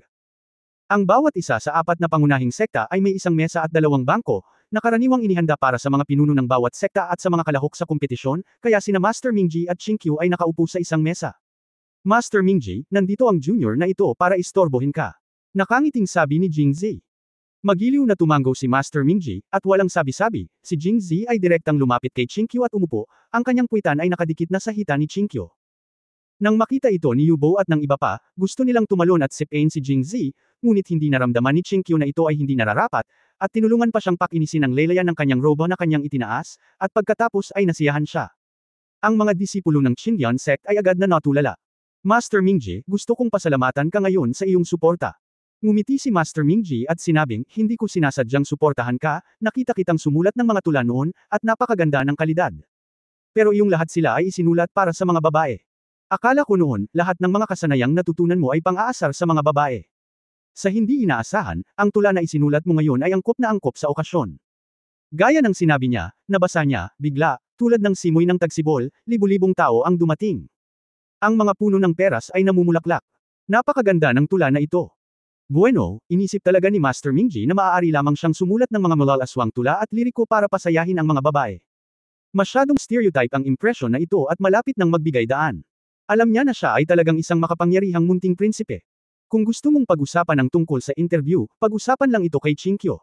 Ang bawat isa sa apat na pangunahing sekta ay may isang mesa at dalawang bangko, na karaniwang inihanda para sa mga pinuno ng bawat sekta at sa mga kalahok sa kompetisyon, kaya sina Master Mingji at Xingqiu ay nakaupo sa isang mesa. "Master Mingji, nandito ang junior na ito para istorbohin ka." Nakangiting sabi ni Jingzi. Magiliw na tumango si Master Mingji, at walang sabi-sabi, si Jingzi ay direktang lumapit kay Xingqiu at umupo, ang kanyang puwitan ay nakadikit na sa hita ni Xingqiu. Nang makita ito ni Yubo at ng iba pa, gusto nilang tumalon at sipain si Jingzi, ngunit hindi naramdaman ni Xingqiu na ito ay hindi nararapat, at tinulungan pa siyang pakinisin ang lelayan ng kanyang robo na kanyang itinaas, at pagkatapos ay nasiyahan siya. Ang mga disipulo ng Qindian sect ay agad na natulala. "Master Mingji, gusto kong pasalamatan ka ngayon sa iyong suporta." Ngumiti si Master Mingji at sinabing, "Hindi ko sinasadyang suportahan ka, nakita kitang sumulat ng mga tula noon, at napakaganda ng kalidad. Pero iyong lahat sila ay isinulat para sa mga babae. Akala ko noon, lahat ng mga kasanayang natutunan mo ay pang-aasar sa mga babae. Sa hindi inaasahan, ang tula na isinulat mo ngayon ay angkop na angkop sa okasyon." Gaya ng sinabi niya, nabasa niya, bigla, tulad ng simoy ng tagsibol, libu-libong tao ang dumating. Ang mga puno ng peras ay namumulaklak. Napakaganda ng tula na ito. Bueno, inisip talaga ni Master Mingji na maaari lamang siyang sumulat ng mga malalaswang tula at liriko para pasayahin ang mga babae. Masyadong stereotype ang impresyon na ito at malapit nang magbigay daan. Alam niya na siya ay talagang isang makapangyarihang munting prinsipe. Kung gusto mong pag-usapan ang tungkol sa interview, pag-usapan lang ito kay Xingqiu.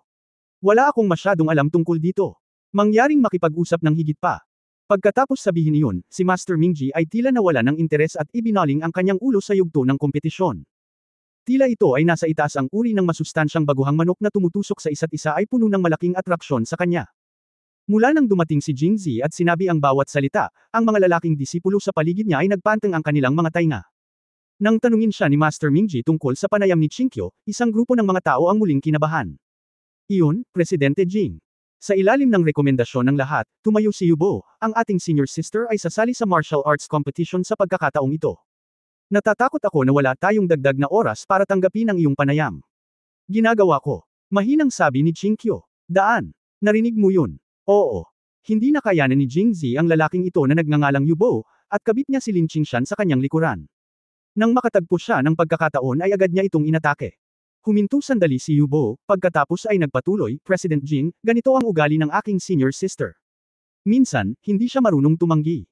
Wala akong masyadong alam tungkol dito. Mangyaring makipag-usap ng higit pa. Pagkatapos sabihin iyon, si Master Mingji ay tila nawala ng interes at ibinaling ang kanyang ulo sa yugto ng kompetisyon. Tila ito ay nasa itaas ang uri ng masustansyang baguhang manok na tumutusok sa isa't isa ay puno ng malaking atraksyon sa kanya. Mula nang dumating si Jingzi at sinabi ang bawat salita, ang mga lalaking disipulo sa paligid niya ay nagpanteng ang kanilang mga tainga. Nang tanungin siya ni Master Mingji tungkol sa panayam ni Xingqiu, isang grupo ng mga tao ang muling kinabahan. Iyon, Presidente Jing. Sa ilalim ng rekomendasyon ng lahat, tumayo si Yubo, ang ating senior sister ay sasali sa martial arts competition sa pagkakataong ito. Natatakot ako na wala tayong dagdag na oras para tanggapin ang iyong panayam. Ginagawa ko. Mahinang sabi ni Xingqiu. "Daan. Narinig mo yun?" Oo. Hindi na kayanan ni Jingzi ang lalaking ito na nagngangalang Yubo, at kabit niya si Lin Qingshan sa kanyang likuran. Nang makatagpo siya ng pagkakataon ay agad niya itong inatake. Huminto sandali si Yubo, pagkatapos ay nagpatuloy, "President Jing, ganito ang ugali ng aking senior sister. Minsan, hindi siya marunong tumanggi.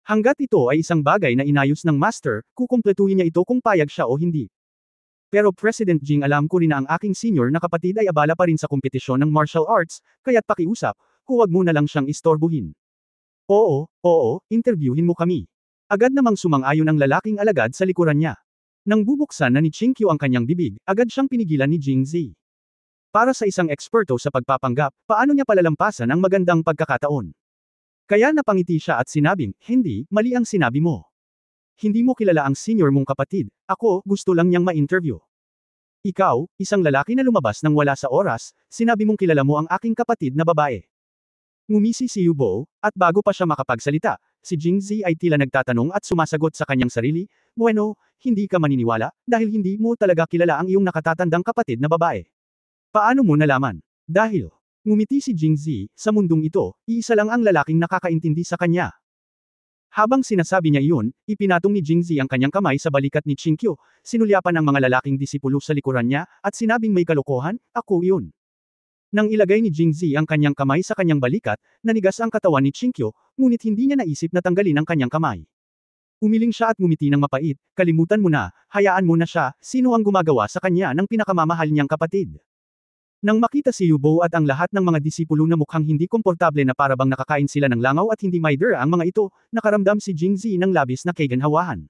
Hanggat ito ay isang bagay na inayos ng master, kukumpletuhin niya ito kung payag siya o hindi. Pero President Jing, alam ko rin na ang aking senior na kapatid ay abala pa rin sa kompetisyon ng martial arts, kaya't pakiusap, huwag mo na lang siyang istorbuhin." Oo, interviewin mo kami." Agad namang sumang-ayon ang lalaking alagad sa likuran niya. Nang bubuksan na ni Xingqiu ang kanyang bibig, agad siyang pinigilan ni Jingzi. Para sa isang eksperto sa pagpapanggap, paano niya palalampasan ang magandang pagkakataon? Kaya napangiti siya at sinabing, "Hindi, mali ang sinabi mo. Hindi mo kilala ang senior mong kapatid, ako, gusto lang niyang ma-interview. Ikaw, isang lalaki na lumabas nang wala sa oras, sinabi mong kilala mo ang aking kapatid na babae." Ngumisi si Yubo, at bago pa siya makapagsalita, si Jingzi ay tila nagtatanong at sumasagot sa kanyang sarili, "Bueno, hindi ka maniniwala, dahil hindi mo talaga kilala ang iyong nakatatandang kapatid na babae. Paano mo nalaman?" Dahil ngumiti si Jingzi, sa mundong ito, iisa lang ang lalaking nakakaintindi sa kanya. Habang sinasabi niya iyon, ipinatong ni Jingzi ang kanyang kamay sa balikat ni Xingqiu, sinulyapan ang mga lalaking disipulo sa likuran niya, at sinabing may kalokohan, "Ako iyon." Nang ilagay ni Jingzi ang kanyang kamay sa kanyang balikat, nanigas ang katawan ni Xingqiu, ngunit hindi niya naisip na tanggalin ang kanyang kamay. Umiling siya at ngumiti ng mapait, "Kalimutan mo na, hayaan mo na siya, sino ang gumagawa sa kanya ng pinakamamahal niyang kapatid?" Nang makita si Yubo at ang lahat ng mga disipulo na mukhang hindi komportable na parabang nakakain sila ng langaw at hindi may dira ang mga ito, nakaramdam si Jingzi ng labis na kaganhawahan.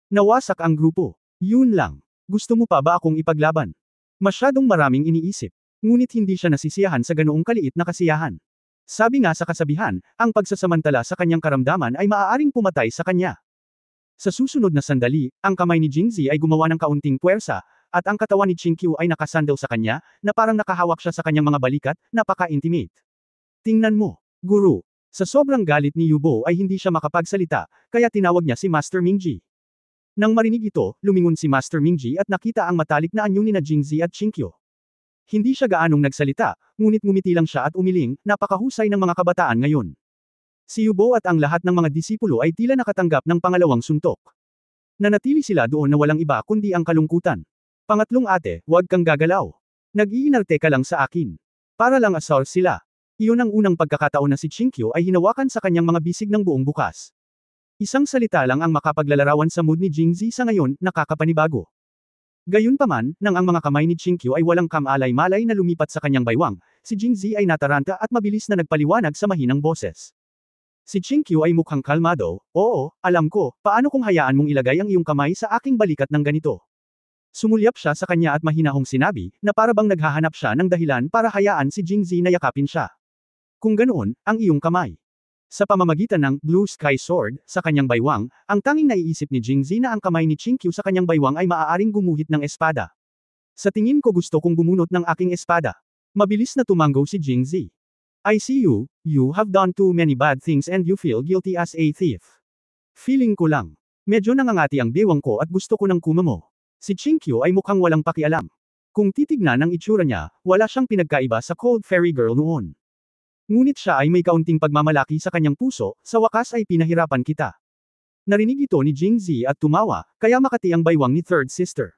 Nawasak ang grupo. "Yun lang. Gusto mo pa ba akong ipaglaban? Masyadong maraming iniisip." Ngunit hindi siya nasisiyahan sa ganoong kaliit na kasiyahan. Sabi nga sa kasabihan, ang pagsasamantala sa kanyang karamdaman ay maaaring pumatay sa kanya. Sa susunod na sandali, ang kamay ni Jingzi ay gumawa ng kaunting puwersa, at ang katawan ni Chinkyu ay nakasandal sa kanya, na parang nakahawak siya sa kanyang mga balikat, napaka-intimate. Tingnan mo, guru. Sa sobrang galit ni Yubo ay hindi siya makapagsalita, kaya tinawag niya si Master Mingji. Nang marinig ito, lumingon si Master Mingji at nakita ang matalik na anyo ni na Jingzi at Chinkyu. Hindi siya gaanong nagsalita, ngunit ngumiti lang siya at umiling, napakahusay ng mga kabataan ngayon. Si Yubo at ang lahat ng mga disipulo ay tila nakatanggap ng pangalawang suntok. Nanatili sila doon na walang iba kundi ang kalungkutan. Pangatlong ate, huwag kang gagalaw. Nag-iinarte ka lang sa akin. Para lang asar sila. Iyon ang unang pagkakataon na si Chinkyu ay hinawakan sa kanyang mga bisig ng buong bukas. Isang salita lang ang makapaglalarawan sa mood ni Jingzi sa ngayon, nakakapanibago. Gayunpaman, nang ang mga kamay ni Chinkyu ay walang kamalay-malay na lumipat sa kanyang baywang, si Jingzi ay nataranta at mabilis na nagpaliwanag sa mahinang boses. Si Chinkyu ay mukhang kalmado, oo, alam ko, paano kung hayaan mong ilagay ang iyong kamay sa aking balikat ng ganito? Sumulyap siya sa kanya at mahinahong sinabi, na parabang naghahanap siya ng dahilan para hayaan si Jingzi na yakapin siya. Kung ganoon, ang iyong kamay. Sa pamamagitan ng Blue Sky Sword sa kanyang baywang, ang tanging naiisip ni Jingzi na ang kamay ni Chinkyu sa kanyang baywang ay maaaring gumuhit ng espada. Sa tingin ko gusto kong bumunot ng aking espada. Mabilis na tumango si Jingzi. I see you have done too many bad things and you feel guilty as a thief. Feeling ko lang. Medyo nangangati ang bewang ko at gusto ko ng kuma mo. Si Chinkyu ay mukhang walang pakialam. Kung titignan ang itsura niya, wala siyang pinagkaiba sa Cold Fairy Girl noon. Ngunit siya ay may kaunting pagmamalaki sa kanyang puso, sa wakas ay pinahirapan kita. Narinig ito ni Jingzi at tumawa, kaya makati ang baywang ni Third Sister.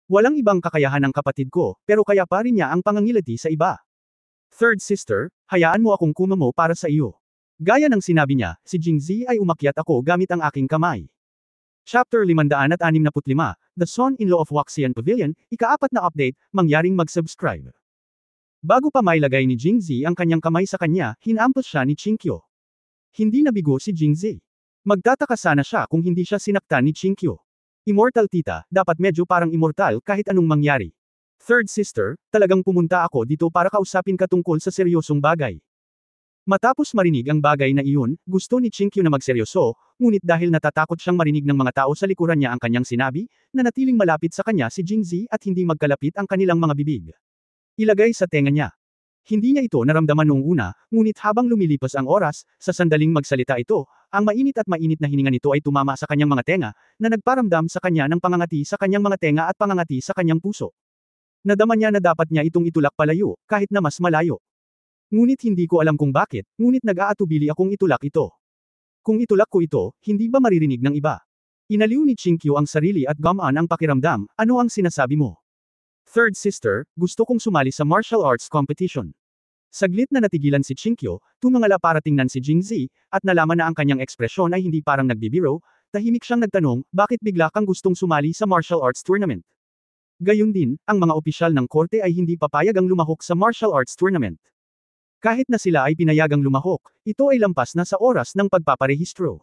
Walang ibang kakayahan ng kapatid ko, pero kaya pa rin niya ang pangangilati sa iba. Third Sister, hayaan mo akong kuma mo para sa iyo. Gaya ng sinabi niya, si Jingzi ay umakyat ako gamit ang aking kamay. Chapter 565, The Son-in-Law of Waxian Pavilion, ika-4 na update, mangyaring mag-subscribe. Bago pa mailagay ni Jingzi ang kanyang kamay sa kanya, hinampos siya ni Chinkyu. Hindi nabigo si Jingzi. Magtataka sana siya kung hindi siya sinaktan ni Chinkyu. Immortal tita, dapat medyo parang immortal kahit anong mangyari. Third Sister, talagang pumunta ako dito para kausapin ka tungkol sa seryosong bagay. Matapos marinig ang bagay na iyon, gusto ni Chinkyu na magseryoso, ngunit dahil natatakot siyang marinig ng mga tao sa likuran niya ang kanyang sinabi, nanatiling malapit sa kanya si Jingzi at hindi magkalapit ang kanilang mga bibig. Ilagay sa tenga niya. Hindi niya ito naramdaman noong una, ngunit habang lumilipas ang oras, sa sandaling magsalita ito, ang mainit at mainit na hininga nito ay tumama sa kanyang mga tenga, na nagparamdam sa kanya ng pangangati sa kanyang mga tenga at pangangati sa kanyang puso. Nadama niya na dapat niya itong itulak palayo, kahit na mas malayo. Ngunit hindi ko alam kung bakit, ngunit nag-aatubili akong itulak ito. Kung itulak ko ito, hindi ba maririnig ng iba? Inaliw ni Chinkyu ang sarili at gumaan ang pakiramdam, ano ang sinasabi mo? Third Sister, gusto kong sumali sa martial arts competition. Saglit na natigilan si Chinkyu, tumangala para tingnan si Jingzi, at nalaman na ang kanyang ekspresyon ay hindi parang nagbibiro, tahimik siyang nagtanong, bakit bigla kang gustong sumali sa martial arts tournament? Gayun din, ang mga opisyal ng korte ay hindi papayag ang lumahok sa martial arts tournament. Kahit na sila ay pinayagang lumahok, ito ay lampas na sa oras ng pagpaparehistro.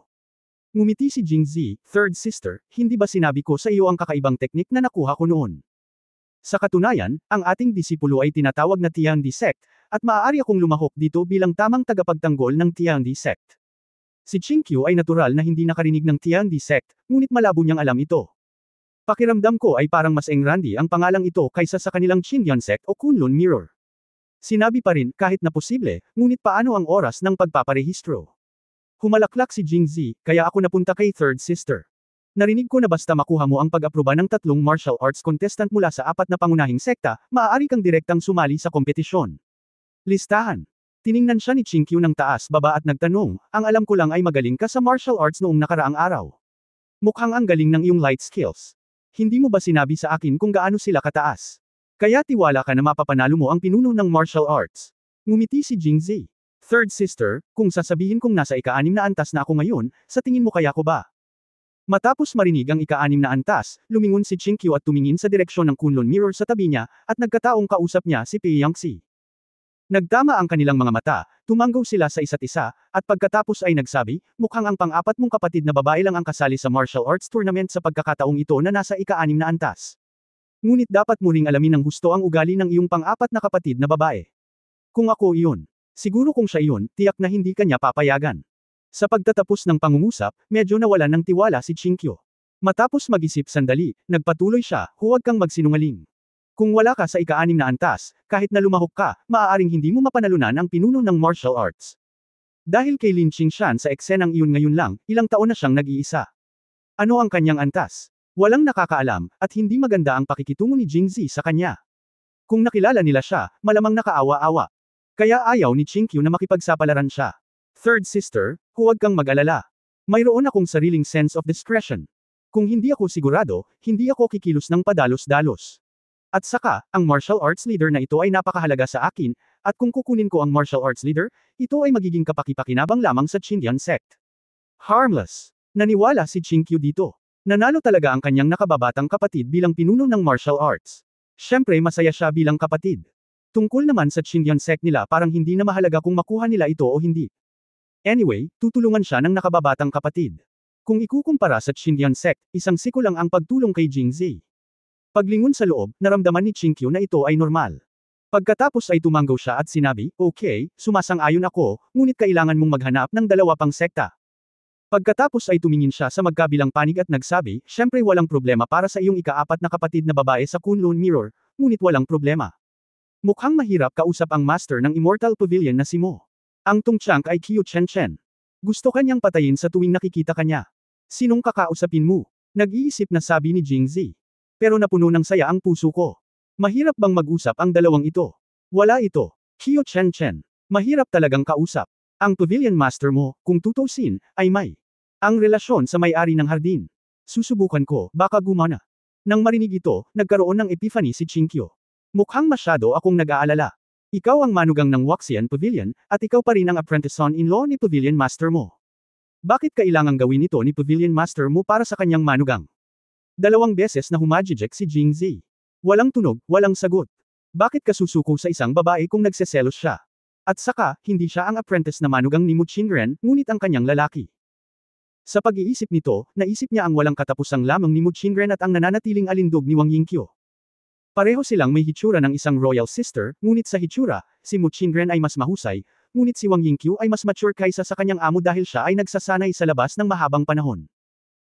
Ngumiti si Jingzi, Third Sister, hindi ba sinabi ko sa iyo ang kakaibang teknik na nakuha ko noon? Sa katunayan, ang ating disipulo ay tinatawag na Tiandi Sect, at maaari akong lumahok dito bilang tamang tagapagtanggol ng Tiandi Sect. Si Chinkyu ay natural na hindi nakarinig ng Tiandi Sect, ngunit malabo niyang alam ito. Pakiramdam ko ay parang mas engrandi ang pangalang ito kaysa sa kanilang Chinyan Sect o Kunlun Mirror. Sinabi pa rin, kahit na posible, ngunit paano ang oras ng pagpaparehistro? Humalaklak si Jingzi, kaya ako napunta kay Third Sister. Narinig ko na basta makuha mo ang pag-aproba ng 3 martial arts contestant mula sa 4 na pangunahing sekta, maaari kang direktang sumali sa kompetisyon. Listahan. Tiningnan siya ni Chinkyu ng taas baba at nagtanong, ang alam ko lang ay magaling ka sa martial arts noong nakaraang araw. Mukhang ang galing ng iyong light skills. Hindi mo ba sinabi sa akin kung gaano sila kataas? Kaya tiwala ka na mapapanalo mo ang pinuno ng martial arts. Ngumiti si Jingzi. Third Sister, kung sasabihin kong nasa ika-6 na antas na ako ngayon, sa tingin mo kaya ko ba? Matapos marinig ang ika-6 na antas, lumingon si Chinkyu at tumingin sa direksyon ng Kunlun Mirror sa tabi niya, at nagkataong kausap niya si Pei Yangxi. Nagtama ang kanilang mga mata, tumanggaw sila sa isa't isa, at pagkatapos ay nagsabi, mukhang ang pang-4 mong kapatid na babae lang ang kasali sa martial arts tournament sa pagkakataong ito na nasa ika-6 na antas. Ngunit dapat mo ring alamin ng husto ang ugali ng iyong pang-apat na kapatid na babae. Kung ako iyon, siguro kung siya iyon, tiyak na hindi kanya papayagan. Sa pagtatapos ng pangungusap, medyo nawalan ng tiwala si Chinkyo. Matapos mag-isip sandali, nagpatuloy siya, huwag kang magsinungaling. Kung wala ka sa ika-6 na antas, kahit na lumahok ka, maaaring hindi mo mapanalunan ang pinuno ng martial arts. Dahil kay Lin Qingshan sa eksenang iyon ngayon lang, ilang taon na siyang nag-iisa. Ano ang kanyang antas? Walang nakakaalam, at hindi maganda ang pakikitungo ni Jingzi sa kanya. Kung nakilala nila siya, malamang nakaawa-awa. Kaya ayaw ni Chinkyu na makipagsapalaran siya. Third sister, huwag kang mag-alala. Mayroon akong sariling sense of discretion. Kung hindi ako sigurado, hindi ako kikilos ng padalos-dalos. At saka, ang martial arts leader na ito ay napakahalaga sa akin, at kung kukunin ko ang martial arts leader, ito ay magiging kapaki-pakinabang lamang sa Qingyan sect. Harmless. Naniwala si Chinkyu dito. Nanalo talaga ang kanyang nakababatang kapatid bilang pinuno ng martial arts. Siyempre masaya siya bilang kapatid. Tungkol naman sa Qingyan sect nila parang hindi na mahalaga kung makuha nila ito o hindi. Anyway, tutulungan siya ng nakababatang kapatid. Kung ikukumpara sa Qingyan sect, isang siko lang ang pagtulong kay Jingzi. Paglingon sa loob, naramdaman ni Chinkyu na ito ay normal. Pagkatapos ay tumanggaw siya at sinabi, okay, sumasang-ayon ako, ngunit kailangan mong maghanap ng dalawa pang sekta. Pagkatapos ay tumingin siya sa magkabilang panig at nagsabi, syempre walang problema para sa iyong ika-4 na kapatid na babae sa Kunlun Mirror, ngunit walang problema. Mukhang mahirap kausap ang master ng Immortal Pavilion na si Mo. Ang tungtiyang ay Qiu Chen. Gusto kanyang patayin sa tuwing nakikita kanya. Sinong kakausapin mo? Nag-iisip na sabi ni Jingzi. Pero napuno ng saya ang puso ko. Mahirap bang mag-usap ang dalawang ito? Wala ito. Qiu Chen. Mahirap talagang kausap. Ang Pavilion Master mo, kung tutusin, ay may ang relasyon sa may-ari ng hardin. Susubukan ko, baka gumana. Nang marinig ito, nagkaroon ng epiphany si Chinkyo. Mukhang masyado akong nag-aalala. Ikaw ang manugang ng Waxian Pavilion, at ikaw pa rin ang apprentice-son-in-law ni Pavilion Master mo. Bakit kailangang gawin ito ni Pavilion Master mo para sa kanyang manugang? 2 beses na humajijek si Jingzi. Walang tunog, walang sagot. Bakit ka susuko sa isang babae kung nagseselos siya? At saka, hindi siya ang apprentice na manugang ni Mu Qingren, ngunit ang kanyang lalaki. Sa pag-iisip nito, naisip niya ang walang katapusang lamang ni Mu Qingren at ang nananatiling alindog ni Wang Yingqiu. Pareho silang may hitsura ng isang royal sister, ngunit sa hitsura, si Mu Qingren ay mas mahusay, ngunit si Wang Yingqiu ay mas mature kaysa sa kanyang amo dahil siya ay nagsasanay sa labas ng mahabang panahon.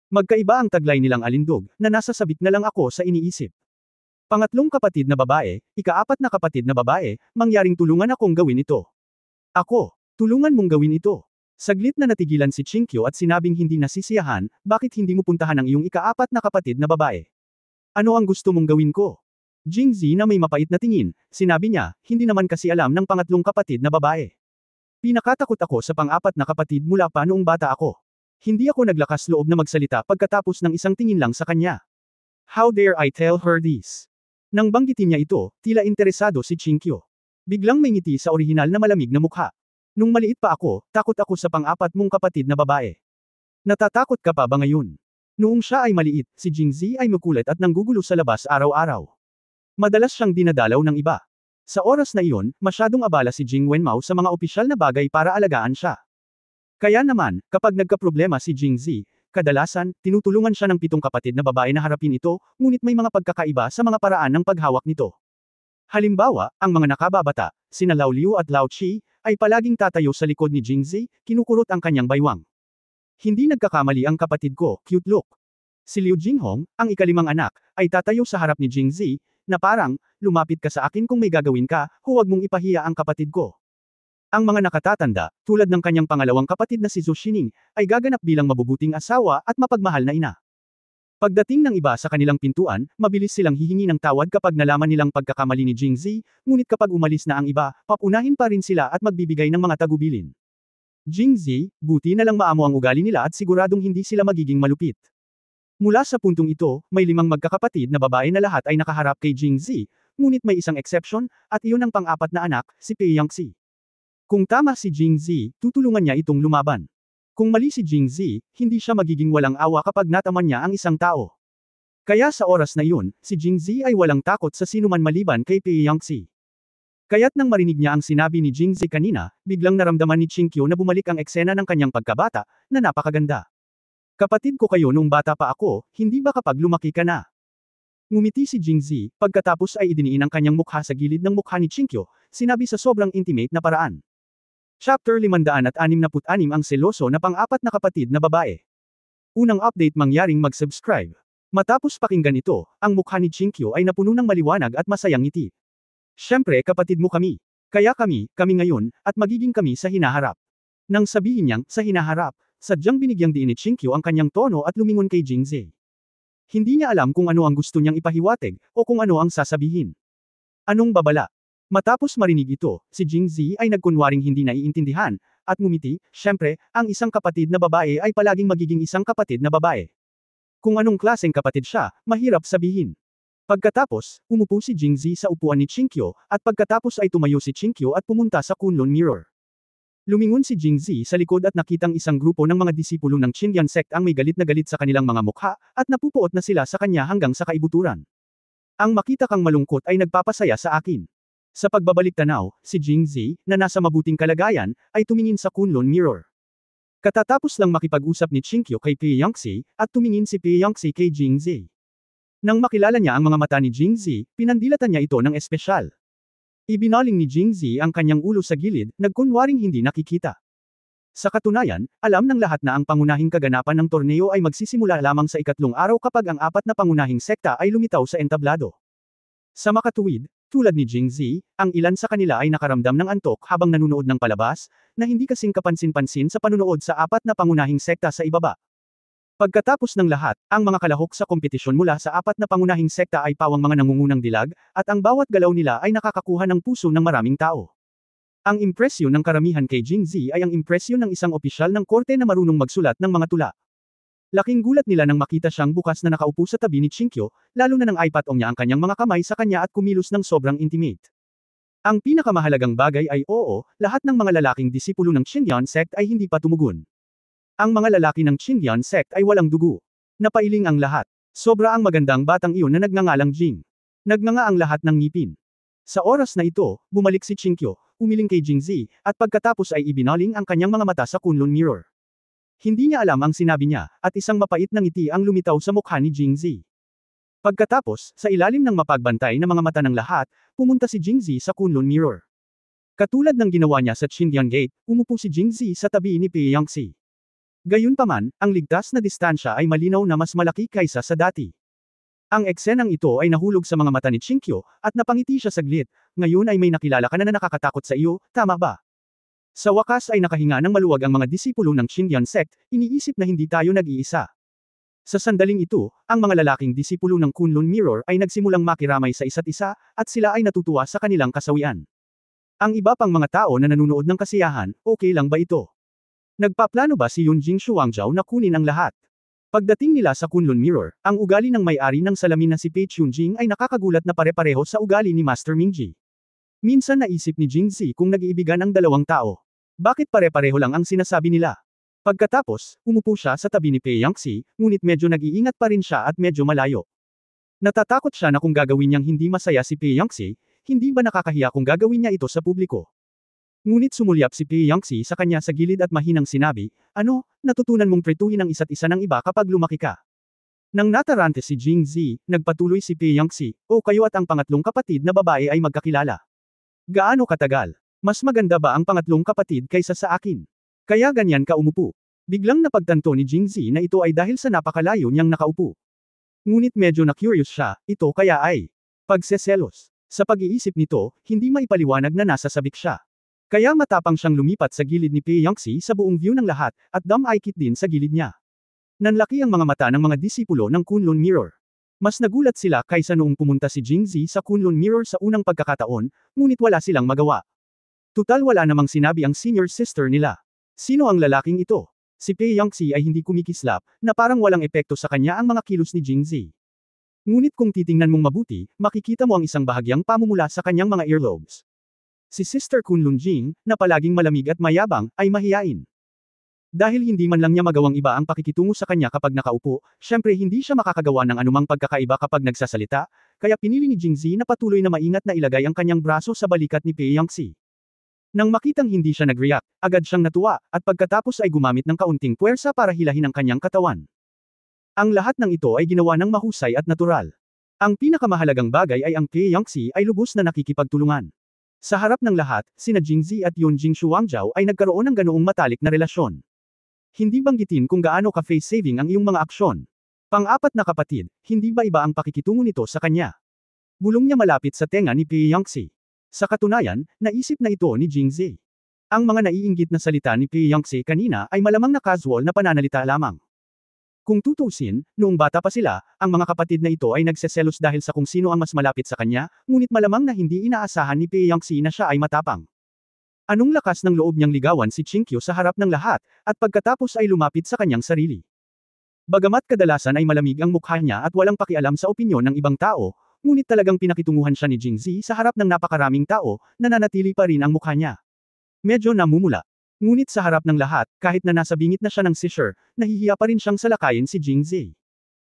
Magkaiba ang taglay nilang alindog, na nasa sabik na lang ako sa iniisip. Pangatlong kapatid na babae, ika-4 na kapatid na babae, mangyaring tulungan akong gawin ito. Ako, tulungan mong gawin ito. Saglit na natigilan si Chinkyo at sinabing hindi nasisiyahan, bakit hindi mo puntahan ang iyong ika-4 na kapatid na babae? Ano ang gusto mong gawin ko? Jingzi na may mapait na tingin, sinabi niya, hindi naman kasi alam ng pangatlong kapatid na babae. Pinakatakot ako sa pang-4 na kapatid mula pa noong bata ako. Hindi ako naglakas loob na magsalita pagkatapos ng isang tingin lang sa kanya. How dare I tell her this? Nang banggitin niya ito, tila interesado si Chinkyo. Biglang may ngiti sa orihinal na malamig na mukha. Nung maliit pa ako, takot ako sa pang-4 mong kapatid na babae. Natatakot ka pa ba ngayon? Noong siya ay maliit, si Jingzi ay makulit at nanggugulo sa labas araw-araw. Madalas siyang dinadalaw ng iba. Sa oras na iyon, masyadong abala si Jing Wenmao sa mga opisyal na bagay para alagaan siya. Kaya naman, kapag nagkaproblema si Jingzi, kadalasan, tinutulungan siya ng 7 kapatid na babae na harapin ito, ngunit may mga pagkakaiba sa mga paraan ng paghawak nito. Halimbawa, ang mga nakababata, sina Lao Liu at Lao Qi, ay palaging tatayo sa likod ni Jingzi, kinukurot ang kanyang baywang. Hindi nagkakamali ang kapatid ko, cute look. Si Liu Jinghong, ang ika-5 anak, ay tatayo sa harap ni Jingzi, na parang, lumapit ka sa akin kung may gagawin ka, huwag mong ipahiya ang kapatid ko. Ang mga nakatatanda, tulad ng kanyang pangalawang kapatid na si Zhou Xining, ay gaganap bilang mabubuting asawa at mapagmahal na ina. Pagdating ng iba sa kanilang pintuan, mabilis silang hihingi ng tawad kapag nalaman nilang pagkakamali ni Jingzi, ngunit kapag umalis na ang iba, papunahin pa rin sila at magbibigay ng mga tagubilin. Jingzi, buti na lang maamo ang ugali nila at siguradong hindi sila magiging malupit. Mula sa puntong ito, may 5 magkakapatid na babae na lahat ay nakaharap kay Jingzi, ngunit may isang exception, at iyon ang pang-4 na anak, si Pei Yangxi. Kung tama si Jingzi, tutulungan niya itong lumaban. Kung mali si Jingzi, hindi siya magiging walang awa kapag nataman niya ang isang tao. Kaya sa oras na iyon, si Jingzi ay walang takot sa sinuman maliban kay Pei Yangxi. Kaya't nang marinig niya ang sinabi ni Jingzi kanina, biglang naramdaman ni Chinkyo na bumalik ang eksena ng kanyang pagkabata, na napakaganda. Kapatid ko kayo noong bata pa ako, hindi ba kapag lumaki ka na? Ngumiti si Jingzi, pagkatapos ay idiniin ang kanyang mukha sa gilid ng mukha ni Chinkyo, sinabi sa sobrang intimate na paraan. Chapter 566 ang seloso na pang-apat na kapatid na babae. Unang update mangyaring mag-subscribe. Matapos pakinggan ito, ang mukha ni Chinkyo ay napuno ng maliwanag at masayang ngiti. Siyempre kapatid mo kami. Kaya kami ngayon, at magiging kami sa hinaharap. Nang sabihin niyang, sa hinaharap, sadyang binigyang diin ni Chinkyo ang kanyang tono at lumingon kay Jingzi. Hindi niya alam kung ano ang gusto niyang ipahiwatig, o kung ano ang sasabihin. Anong babala? Matapos marinig ito, si Jingzi ay nagkunwaring hindi naiintindihan, at ngumiti, siyempre, ang isang kapatid na babae ay palaging magiging isang kapatid na babae. Kung anong klaseng kapatid siya, mahirap sabihin. Pagkatapos, umupo si Jingzi sa upuan ni Chinkyo, at pagkatapos ay tumayo si Chinkyo at pumunta sa Kunlun Mirror. Lumingon si Jingzi sa likod at nakitang isang grupo ng mga disipulo ng Qindian sect ang may galit na galit sa kanilang mga mukha, at napupuot na sila sa kanya hanggang sa kaibuturan. Ang makita kang malungkot ay nagpapasaya sa akin. Sa pagbabalik tanaw, si Jingzi, na nasa mabuting kalagayan, ay tumingin sa Kunlun Mirror. Katatapos lang makipag-usap ni Chinkyo kay Pei Yangxi, at tumingin si Pei Yangxi kay Jingzi. Nang makilala niya ang mga mata ni Jingzi, pinandilatan niya ito ng espesyal. Ibinaling ni Jingzi ang kanyang ulo sa gilid, nagkunwaring hindi nakikita. Sa katunayan, alam ng lahat na ang pangunahing kaganapan ng torneo ay magsisimula lamang sa ikatlong araw kapag ang apat na pangunahing sekta ay lumitaw sa entablado. Sa makatuwid, tulad ni Jingzi, ang ilan sa kanila ay nakaramdam ng antok habang nanunood ng palabas, na hindi kasing kapansin-pansin sa panunood sa apat na pangunahing sekta sa ibaba. Pagkatapos ng lahat, ang mga kalahok sa kompetisyon mula sa apat na pangunahing sekta ay pawang mga nangungunang dilag, at ang bawat galaw nila ay nakakakuha ng puso ng maraming tao. Ang impresyon ng karamihan kay Jingzi ay ang impresyon ng isang opisyal ng korte na marunong magsulat ng mga tula. Laking gulat nila nang makita siyang bukas na nakaupo sa tabi ni Chinkyo, lalo na nang ipatong niya ang kanyang mga kamay sa kanya at kumilos ng sobrang intimate. Ang pinakamahalagang bagay ay oo, lahat ng mga lalaking disipulo ng Qindian sect ay hindi pa tumugon. Ang mga lalaki ng Qindian sect ay walang dugo. Napailing ang lahat. Sobra ang magandang batang iyon na nagngangalang Jing. Nagnganga ang lahat ng ngipin. Sa oras na ito, bumalik si Chinkyo, umiling kay Jingzi, at pagkatapos ay ibinaling ang kanyang mga mata sa Kunlun Mirror. Hindi niya alam ang sinabi niya, at isang mapait na ngiti ang lumitaw sa mukha ni Jingzi. Pagkatapos, sa ilalim ng mapagbantay na mga mata ng lahat, pumunta si Jingzi sa Kunlun Mirror. Katulad ng ginawa niya sa Qindian Gate, umupo si Jingzi sa tabi ni Pei Yangxi. Gayunpaman, ang ligtas na distansya ay malinaw na mas malaki kaysa sa dati. Ang eksenang ito ay nahulog sa mga mata ni Chinkyo, at napangiti siya saglit, ngayon ay may nakilala ka na nakakatakot sa iyo, tama ba? Sa wakas ay nakahinga ng maluwag ang mga disipulo ng Qindian sect, iniisip na hindi tayo nag-iisa. Sa sandaling ito, ang mga lalaking disipulo ng Kunlun Mirror ay nagsimulang makiramay sa isa't isa, at sila ay natutuwa sa kanilang kasawian. Ang iba pang mga tao na nanunood ng kasiyahan, okay lang ba ito? Nagpaplano ba si Yunjing Shuangjiao na kunin ang lahat? Pagdating nila sa Kunlun Mirror, ang ugali ng may-ari ng salamin na si Pei Yunjing ay nakakagulat na pare-pareho sa ugali ni Master Mingji. Minsan naisip ni Jingzi kung nag-iibigan ang dalawang tao. Bakit pare-pareho lang ang sinasabi nila? Pagkatapos, umupo siya sa tabi ni Pei Yangxi, ngunit medyo nag-iingat pa rin siya at medyo malayo. Natatakot siya na kung gagawin niyang hindi masaya si Pei Yangxi, hindi ba nakakahiya kung gagawin niya ito sa publiko? Ngunit sumulyap si Pei Yangxi sa kanya sa gilid at mahinang sinabi, ano, natutunan mong pretuhin ang isa't isa ng iba kapag lumaki ka. Nang natarante si Jingzi, nagpatuloy si Pei Yangxi, o kayo at ang pangatlong kapatid na babae ay magkakilala. Gaano katagal? Mas maganda ba ang pangatlong kapatid kaysa sa akin? Kaya ganyan ka umupo. Biglang napagtanto ni Jingzi na ito ay dahil sa napakalayo niyang nakaupo. Ngunit medyo na-curious siya, ito kaya ay pagseselos. Sa pag-iisip nito, hindi maipaliwanag na nasa sabik siya. Kaya matapang siyang lumipat sa gilid ni Pei Yangxi sa buong view ng lahat, at dam-aikit din sa gilid niya. Nanlaki ang mga mata ng mga disipulo ng Kunlun Mirror. Mas nagulat sila kaysa noong pumunta si Jingzi sa Kunlun Mirror sa unang pagkakataon, ngunit wala silang magawa. Tutal wala namang sinabi ang senior sister nila. Sino ang lalaking ito? Si Pei Yangxi ay hindi kumikislap, na parang walang epekto sa kanya ang mga kilos ni Jingzi. Ngunit kung titingnan mong mabuti, makikita mo ang isang bahagyang pamumula sa kanyang mga earlobes. Si Sister Kunlun Jing, na palaging malamig at mayabang, ay mahiyain. Dahil hindi man lang niya magawang iba ang pakikitungo sa kanya kapag nakaupo, syempre hindi siya makakagawa ng anumang pagkakaiba kapag nagsasalita, kaya pinili ni Jingzi na patuloy na maingat na ilagay ang kanyang braso sa balikat ni Pei Yangxi. Nang makitang hindi siya nag-react, agad siyang natuwa, at pagkatapos ay gumamit ng kaunting puwersa para hilahin ang kanyang katawan. Ang lahat ng ito ay ginawa ng mahusay at natural. Ang pinakamahalagang bagay ay ang Pei Yangxi ay lubos na nakikipagtulungan. Sa harap ng lahat, sina Jingzi at Yunjing Shuangjiao ay nagkaroon ng ganoong matalik na relasyon. Hindi banggitin kung gaano ka-face-saving ang iyong mga aksyon. Pang-apat na kapatid, hindi ba iba ang pakikitungo nito sa kanya? Bulong niya malapit sa tenga ni Pei Yangxi. Sa katunayan, naisip na ito ni Jingzi. Ang mga naiinggit na salita ni Pei Yangxi kanina ay malamang na casual na pananalita lamang. Kung tutuusin, noong bata pa sila, ang mga kapatid na ito ay nagseselos dahil sa kung sino ang mas malapit sa kanya, ngunit malamang na hindi inaasahan ni Pei Yangxi na siya ay matapang. Anong lakas ng loob niyang ligawan si Chinkyu sa harap ng lahat, at pagkatapos ay lumapit sa kanyang sarili. Bagamat kadalasan ay malamig ang mukha niya at walang pakialam sa opinyon ng ibang tao, ngunit talagang pinakitunguhan siya ni Jingzi sa harap ng napakaraming tao, nananatili pa rin ang mukha niya. Medyo namumula. Ngunit sa harap ng lahat, kahit na nasa bingit na siya ng seizure, nahihiya pa rin siyang salakayin si Jingzi.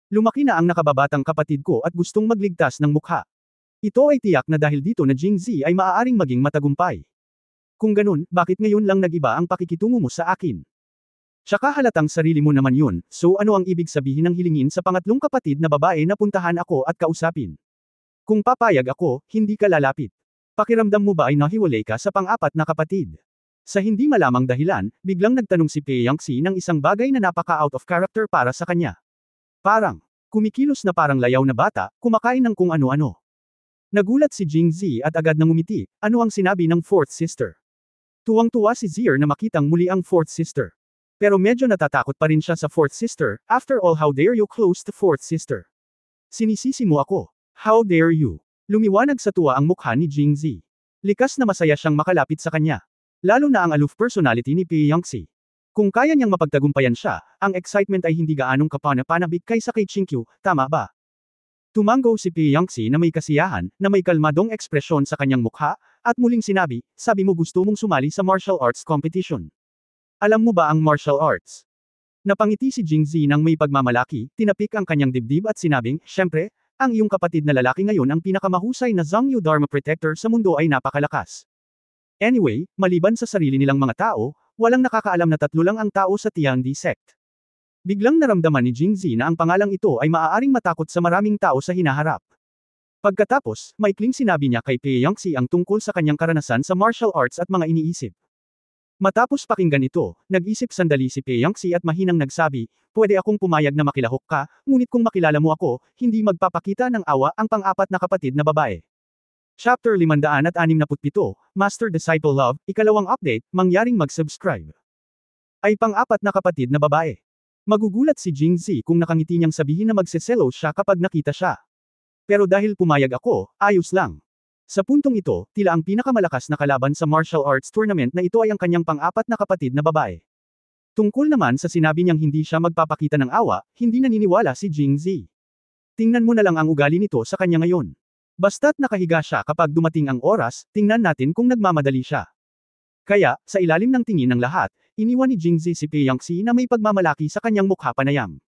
Lumaki na ang nakababatang kapatid ko at gustong magligtas ng mukha. Ito ay tiyak na dahil dito na Jingzi ay maaaring maging matagumpay. Kung ganun, bakit ngayon lang nag-iba ang pakikitungo mo sa akin? Tsaka halatang sarili mo naman yun, so ano ang ibig sabihin ng hilingin sa pangatlong kapatid na babae na puntahan ako at kausapin? Kung papayag ako, hindi ka lalapit. Pakiramdam mo ba ay nahiwalay ka sa pang-apat na kapatid? Sa hindi malamang dahilan, biglang nagtanong si Pei Yangxi ng isang bagay na napaka-out of character para sa kanya. Parang, kumikilos na parang layaw na bata, kumakain ng kung ano-ano. Nagulat si Jingzi at agad nang umiti, ano ang sinabi ng fourth sister? Tuwang-tuwa si Zier na makitang muli ang fourth sister. Pero medyo natatakot pa rin siya sa fourth sister, after all how dare you close to fourth sister? Sinisisi mo ako. How dare you? Lumiwanag sa tuwa ang mukha ni Jingzi. Likas na masaya siyang makalapit sa kanya. Lalo na ang aloof personality ni Pei Yangxi. Kung kaya niyang mapagtagumpayan siya, ang excitement ay hindi gaanong kapana-panabik kaysa kay Chinkyu, tama ba? Tumango si Pei Yangxi na may kasiyahan, na may kalmadong ekspresyon sa kanyang mukha, at muling sinabi, sabi mo gusto mong sumali sa martial arts competition. Alam mo ba ang martial arts? Napangiti si Jingzi nang may pagmamalaki, tinapik ang kanyang dibdib at sinabing, syempre, ang iyong kapatid na lalaki ngayon ang pinakamahusay na Zhangyu Dharma Protector sa mundo ay napakalakas. Anyway, maliban sa sarili nilang mga tao, walang nakakaalam na tatlo lang ang tao sa Tiandi sect. Biglang naramdaman ni Jingzi na ang pangalang ito ay maaaring matakot sa maraming tao sa hinaharap. Pagkatapos, maikling sinabi niya kay Pei Yangxi ang tungkol sa kanyang karanasan sa martial arts at mga iniisip. Matapos pakinggan ito, nag-isip sandali si Pei Yangxi at mahinang nagsabi, pwede akong pumayag na makilahok ka, ngunit kung makilala mo ako, hindi magpapakita ng awa ang pang-apat na kapatid na babae. Chapter 567, Master Disciple Love, ikalawang update, mangyaring mag-subscribe. Ay pang-apat na kapatid na babae. Magugulat si Jingzi kung nakangiti niyang sabihin na magseselo siya kapag nakita siya. Pero dahil pumayag ako, ayos lang. Sa puntong ito, tila ang pinakamalakas na kalaban sa martial arts tournament na ito ay ang kanyang pang-apat na kapatid na babae. Tungkol naman sa sinabi niyang hindi siya magpapakita ng awa, hindi naniniwala si Jingzi. Tingnan mo na lang ang ugali nito sa kanya ngayon. Basta't nakahiga siya kapag dumating ang oras, tingnan natin kung nagmamadali siya. Kaya, sa ilalim ng tingin ng lahat, iniwan ni Jingzi si Pei Yangxi na may pagmamalaki sa kanyang mukha panayam.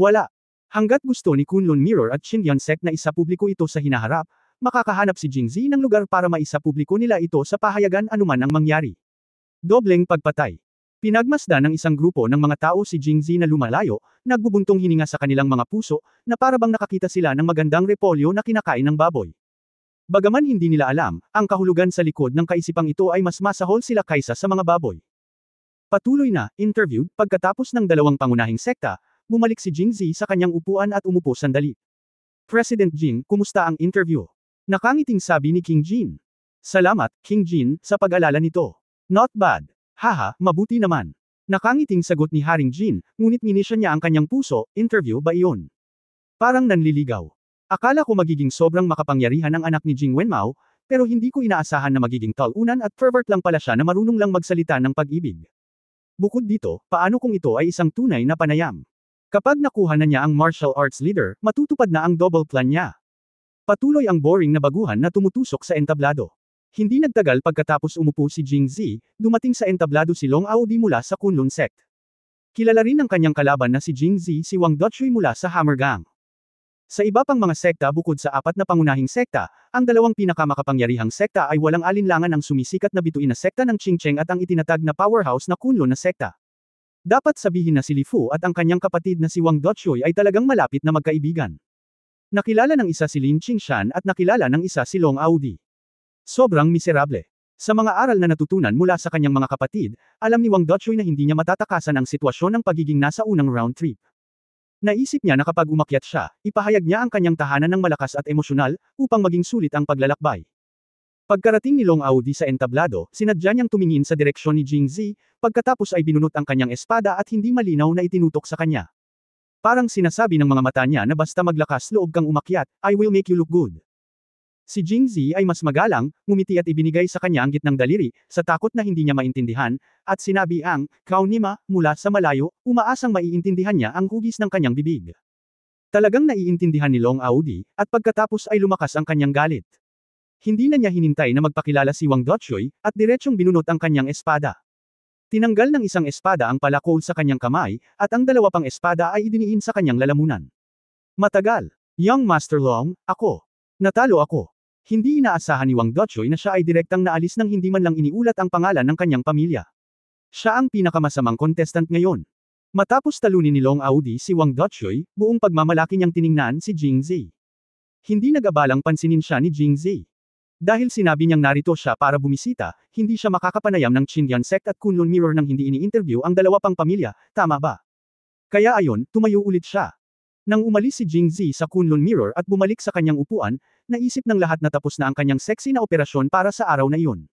Wala. Hanggat gusto ni Kunlun Mirror at Shinyan Sect na isapubliko ito sa hinaharap, makakahanap si Jingzi ng lugar para maisapubliko nila ito sa pahayagan anuman ang mangyari. Dobleng pagpatay. Pinagmasdan ng isang grupo ng mga tao si Jingzi na lumalayo, nagbubuntong hininga sa kanilang mga puso, na parabang nakakita sila ng magandang repolyo na kinakain ng baboy. Bagaman hindi nila alam, ang kahulugan sa likod ng kaisipang ito ay mas masahol sila kaysa sa mga baboy. Patuloy na, interviewed, pagkatapos ng dalawang pangunahing sekta, bumalik si Jingzi sa kanyang upuan at umupo sandali. President Jing, kumusta ang interview? Nakangiting sabi ni King Jin. Salamat, King Jin, sa pag-alala nito. Not bad. Haha, mabuti naman. Nakangiting sagot ni Haring Jin, ngunit nginisya niya ang kanyang puso, interview ba iyon? Parang nanliligaw. Akala ko magiging sobrang makapangyarihan ang anak ni Jing Wenmao, pero hindi ko inaasahan na magiging talunan at pervert lang pala siya na marunong lang magsalita ng pag-ibig. Bukod dito, paano kung ito ay isang tunay na panayam? Kapag nakuha na niya ang martial arts leader, matutupad na ang double plan niya. Patuloy ang boring na baguhan na tumutusok sa entablado. Hindi nagtagal pagkatapos umupo si Jingzi, dumating sa entablado si Long Aodi mula sa Kunlun Sect. Kilala rin ng kanyang kalaban na si Jingzi si Wang Dotchui mula sa Hammer Gang. Sa iba pang mga sekta bukod sa apat na pangunahing sekta, ang dalawang pinakamakapangyarihang sekta ay walang alinlangan ang sumisikat na bituin na sekta ng Qingcheng at ang itinatag na powerhouse na Kunlun na sekta. Dapat sabihin na si Li Fu at ang kanyang kapatid na si Wang Dotchui ay talagang malapit na magkaibigan. Nakilala ng isa si Lin Qingshan at nakilala ng isa si Long Audi. Sobrang miserable. Sa mga aral na natutunan mula sa kanyang mga kapatid, alam ni Wang Dotchoy na hindi niya matatakasan ang sitwasyon ng pagiging nasa unang round trip. Naisip niya na kapag umakyat siya, ipahayag niya ang kanyang tahanan ng malakas at emosyonal, upang maging sulit ang paglalakbay. Pagkarating ni Long Audi sa entablado, sinadya niyang tumingin sa direksyon ni Jingzi, pagkatapos ay binunot ang kanyang espada at hindi malinaw na itinutok sa kanya. Parang sinasabi ng mga mata niya na basta maglakas loob kang umakyat, I will make you look good. Si Jingzi ay mas magalang, ngumiti at ibinigay sa kanya ang gitnang daliri, sa takot na hindi niya maintindihan, at sinabi ang, kaunima, mula sa malayo, umaasang maiintindihan niya ang hugis ng kanyang bibig. Talagang naiintindihan ni Long Audi, at pagkatapos ay lumakas ang kanyang galit. Hindi na niya hinintay na magpakilala si Wang Dotchoy, at diretsyong binunot ang kanyang espada. Tinanggal ng isang espada ang palakol sa kanyang kamay, at ang dalawa pang espada ay idiniin sa kanyang lalamunan. Matagal. Young Master Long, ako. Natalo ako. Hindi inaasahan ni Wang Dotchoy na siya ay direktang naalis nang hindi man lang iniulat ang pangalan ng kanyang pamilya. Siya ang pinakamasamang contestant ngayon. Matapos talunin ni Long Audi si Wang Dotchoy, buong pagmamalaki niyang tiningnan si Jingzi. Hindi nag-abalang pansinin siya ni Jingzi. Dahil sinabi niyang narito siya para bumisita, hindi siya makakapanayam ng Qindian Sect at Kunlun Mirror nang hindi ini-interview ang dalawa pang pamilya, tama ba? Kaya ayon, tumayo ulit siya. Nang umalis si Jingzi sa Kunlun Mirror at bumalik sa kanyang upuan, naisip ng lahat na tapos na ang kanyang sexy na operasyon para sa araw na iyon.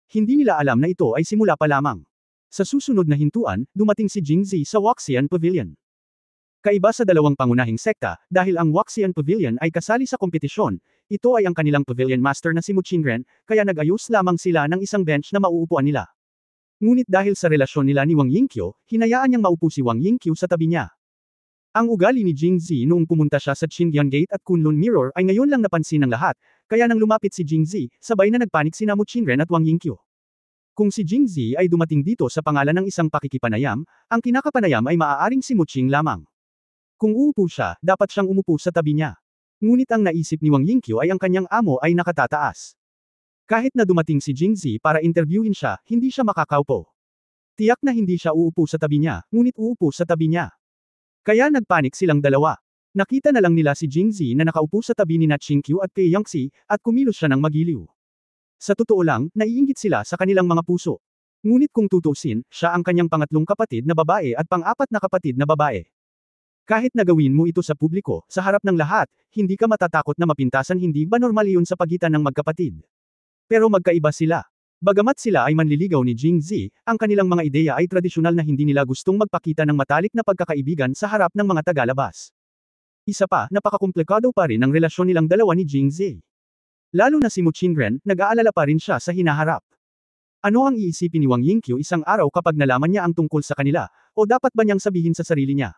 Hindi nila alam na ito ay simula pa lamang. Sa susunod na hintuan, dumating si Jingzi sa Waxian Pavilion. Kaiba sa dalawang pangunahing sekta, dahil ang Waxian Pavilion ay kasali sa kompetisyon, ito ay ang kanilang pavilion master na si Mu Qingren, kaya nag-ayos lamang sila ng isang bench na mauupuan nila. Ngunit dahil sa relasyon nila ni Wang Yingqiu, hinayaan niyang maupo si Wang Yingqiu sa tabi niya. Ang ugali ni Jingzi noong pumunta siya sa Qindian Gate at Kunlun Mirror ay ngayon lang napansin ng lahat, kaya nang lumapit si Jingzi, sabay na nagpanik sina Mu Qingren at Wang Yingqiu. Kung si Jingzi ay dumating dito sa pangalan ng isang pakikipanayam, ang kinakapanayam ay maaaring si Mu Qing lamang. Kung uupo siya, dapat siyang umupo sa tabi niya. Ngunit ang naisip ni Wang Yingqiu ay ang kanyang amo ay nakatataas. Kahit na dumating si Jingzi para interviewin siya, hindi siya makakaupo. Tiyak na hindi siya uupo sa tabi niya, ngunit uupo sa tabi niya. Kaya nagpanik silang dalawa. Nakita na lang nila si Jingzi na nakaupo sa tabi ni Na Qingqiu at Pei Yangxi, at kumilos siya ng magiliw. Sa totoo lang, naiinggit sila sa kanilang mga puso. Ngunit kung tutusin, siya ang kanyang pangatlong kapatid na babae at pang-apat na kapatid na babae. Kahit nagawin mo ito sa publiko, sa harap ng lahat, hindi ka matatakot na mapintasan, hindi ba normal iyon sa pagitan ng magkapatid? Pero magkaiba sila. Bagamat sila ay manliligaw ni Jingzi, ang kanilang mga ideya ay tradisyonal na hindi nila gustong magpakita ng matalik na pagkakaibigan sa harap ng mga tagalabas. Isa pa, napakakomplikado pa rin ang relasyon nilang dalawa ni Jingzi. Lalo na si Mu Qingren, nag-aalala pa rin siya sa hinaharap. Ano ang iisipin ni Wang Yingqiu isang araw kapag nalaman niya ang tungkol sa kanila, o dapat ba niyang sabihin sa sarili niya?